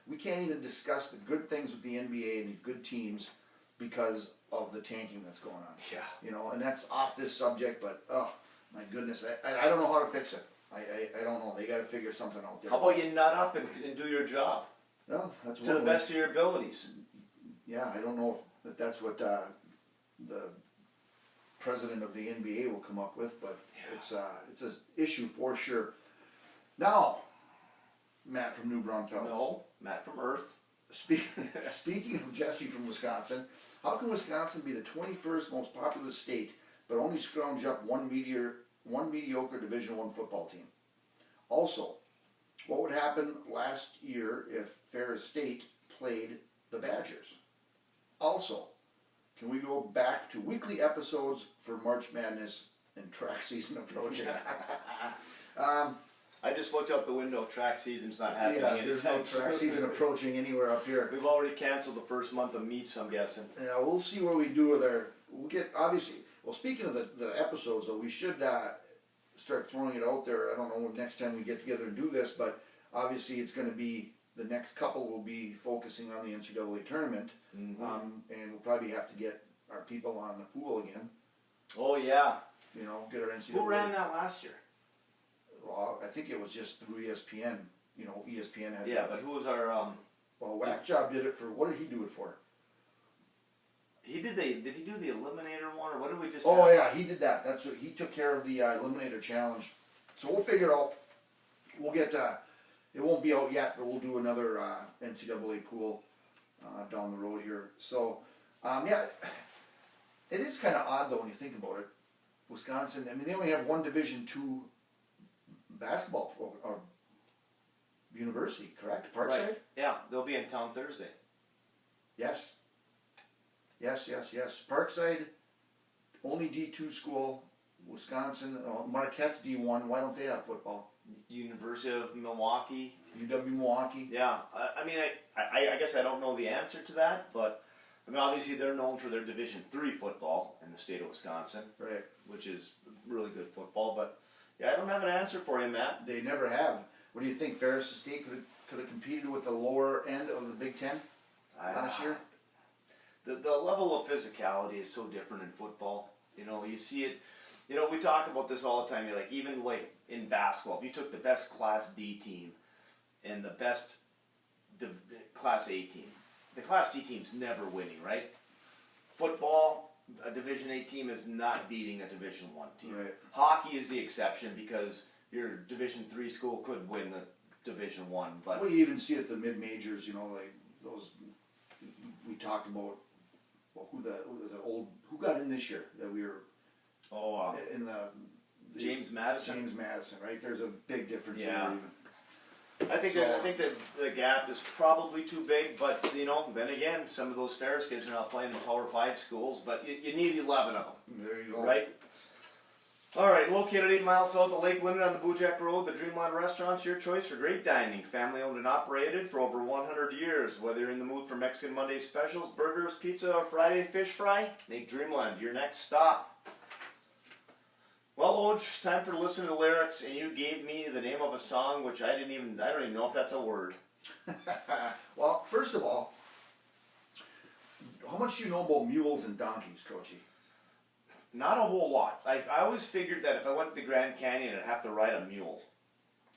we can't even discuss the good things with the NBA and these good teams because of the tanking that's going on. Yeah. And that's off this subject, but oh my goodness, I don't know how to fix it. I don't know. They got to figure something out there. How about you nut up and do your job No, that's to the best of your abilities? Yeah, I don't know if that's what the president of the NBA will come up with, but it's an issue for sure. Now, Matt from New Braunfels. No, Matt from Earth. Speaking of Jesse from Wisconsin, how can Wisconsin be the 21st most populous state but only scrounge up one mediocre Division I football team? Also, what would happen last year if Ferris State played the Badgers? Also, can we go back to weekly episodes for March Madness and track season approaching? I just looked out the window. Track season's not happening. Yeah, there's no track season approaching anywhere up here. We've already canceled the first month of meets, I'm guessing. Yeah, we'll see what we do with we'll get, obviously, well, speaking of the episodes, though, we should start throwing it out there. I don't know next time we get together and do this, but obviously it's going to be, the next couple will be focusing on the NCAA tournament, and we'll probably have to get our people on the pool again. Oh, yeah. Get our NCAA. Who ran that last year? Well, I think it was just through ESPN. ESPN had. Yeah, but who was our? Well, Whack Job did it for. What did he do it for? Did he do the Eliminator one, or what did we just? Oh yeah, he did that. That's what he took care of, the Eliminator challenge. So we'll figure it out. We'll get. It won't be out yet, but we'll do another NCAA pool down the road here. So yeah, it is kind of odd though when you think about it. Wisconsin. I mean, they only have one Division II basketball or university, correct? Parkside? Right. Yeah, they'll be in town Thursday. Yes. Parkside, only D2 school. Wisconsin, Marquette's D1. Why don't they have football? University of Milwaukee. UW Milwaukee. Yeah, I guess I don't know the answer to that, but I mean, obviously they're known for their Division III football in the state of Wisconsin, Right. which is really good football. But yeah, I don't have an answer for you, Matt. They never have. What do you think? Ferris State could have competed with the lower end of the Big Ten last year? The level of physicality is so different in football. You see it. We talk about this all the time. You're like, even like in basketball, if you took the best Class D team and the best Class A team, the Class D team's never winning, right? Football, a Division A team is not beating a Division I team. Right. Hockey is the exception because your Division III school could win the Division I. But Well, you even see it at the mid-majors, like those, we talked about, well, who got in this year that we were in the James Madison. James Madison, right? There's a big difference Yeah. there even. I think that the gap is probably too big, but then again, some of those Ferris kids are not playing in Power 5 schools, but you need 11 of them. There you go. Right? All right, located 8 miles south of Lake Linden on the Bojack Road, the Dreamland Restaurant's your choice for great dining. Family owned and operated for over 100 years. Whether you're in the mood for Mexican Monday specials, burgers, pizza, or Friday fish fry, make Dreamland your next stop. Well, Oj, time for listening to lyrics, and you gave me the name of a song, which I don't even know if that's a word. Well, first of all, how much do you know about mules and donkeys, Coachy? Not a whole lot. I always figured that if I went to the Grand Canyon, I'd have to ride a mule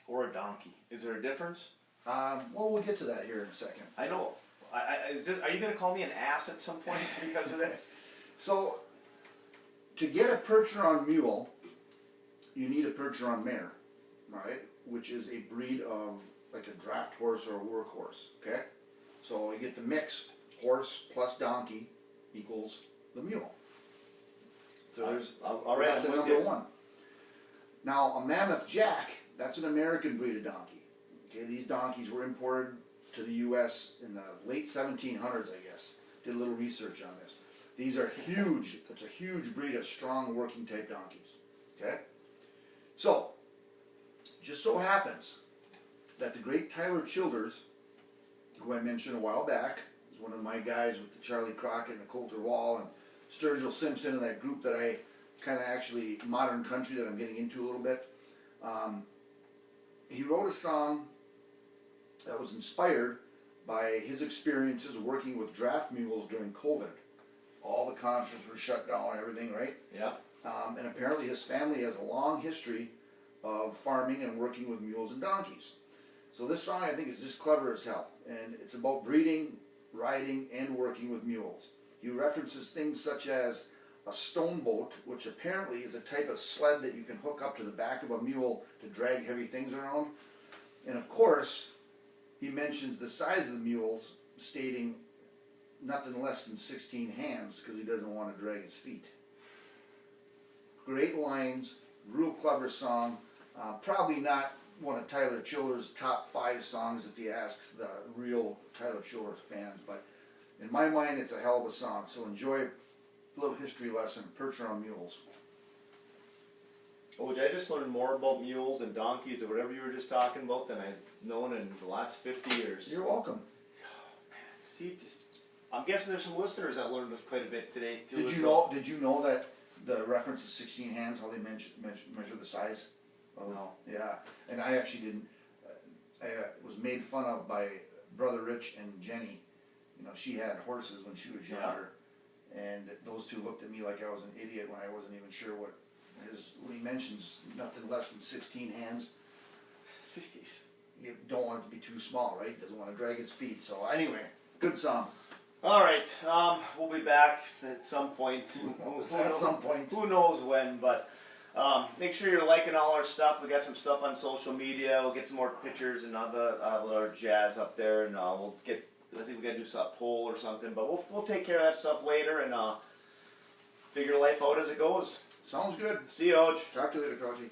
or a donkey. Is there a difference? Well, we'll get to that here in a second. I know. Are you going to call me an ass at some point because of this? So, to get a Percheron mule, you need a Percheron mare, right? Which is a breed of like a draft horse or a workhorse, okay? So you get the mix, horse plus donkey equals the mule. So there's that's the number one. Now a Mammoth Jack, that's an American breed of donkey. Okay, these donkeys were imported to the U.S. in the late 1700s, I guess. Did a little research on this. These are huge. It's a huge breed of strong working type donkeys. Okay, so just so happens that the great Tyler Childers, who I mentioned a while back, is one of my guys with the Charlie Crockett and the Coulter Wall and Sturgill Simpson and that group that I kind of actually modern country that I'm getting into a little bit. He wrote a song that was inspired by his experiences working with draft mules during COVID. All the concerts were shut down and everything, right? Yeah. And apparently his family has a long history of farming and working with mules and donkeys. So this song I think is just clever as hell. And it's about breeding, riding, and working with mules. He references things such as a stone boat, which apparently is a type of sled that you can hook up to the back of a mule to drag heavy things around. And of course, he mentions the size of the mules, stating nothing less than 16 hands because he doesn't want to drag his feet. Great lines, real clever song. Probably not one of Tyler Childers' top 5 songs if he asks the real Tyler Childers fans, but in my mind it's a hell of a song. So enjoy a little history lesson, Perch on Mules. Oh, I just learned more about mules and donkeys or whatever you were just talking about than I've known in the last 50 years. You're welcome. See, I'm guessing there's some listeners that learned this quite a bit today too. Did you know that the reference is 16 hands, how they measure the size? No. Yeah, and I actually didn't. I was made fun of by Brother Rich and Jenny. You know, she had horses when she was younger, and those two looked at me like I was an idiot when I wasn't even sure what when he mentions nothing less than 16 hands. Jeez. You don't want it to be too small, right? Doesn't want to drag his feet. So anyway, good song. All right, we'll be back at some point. At some point. Who knows when, but make sure you're liking all our stuff. We got some stuff on social media. We'll get some more pictures and other our jazz up there, and we'll get. I think we got to do some poll or something, but we'll take care of that stuff later and figure life out as it goes. Sounds good. See you, Oj. Talk to you later, Koji.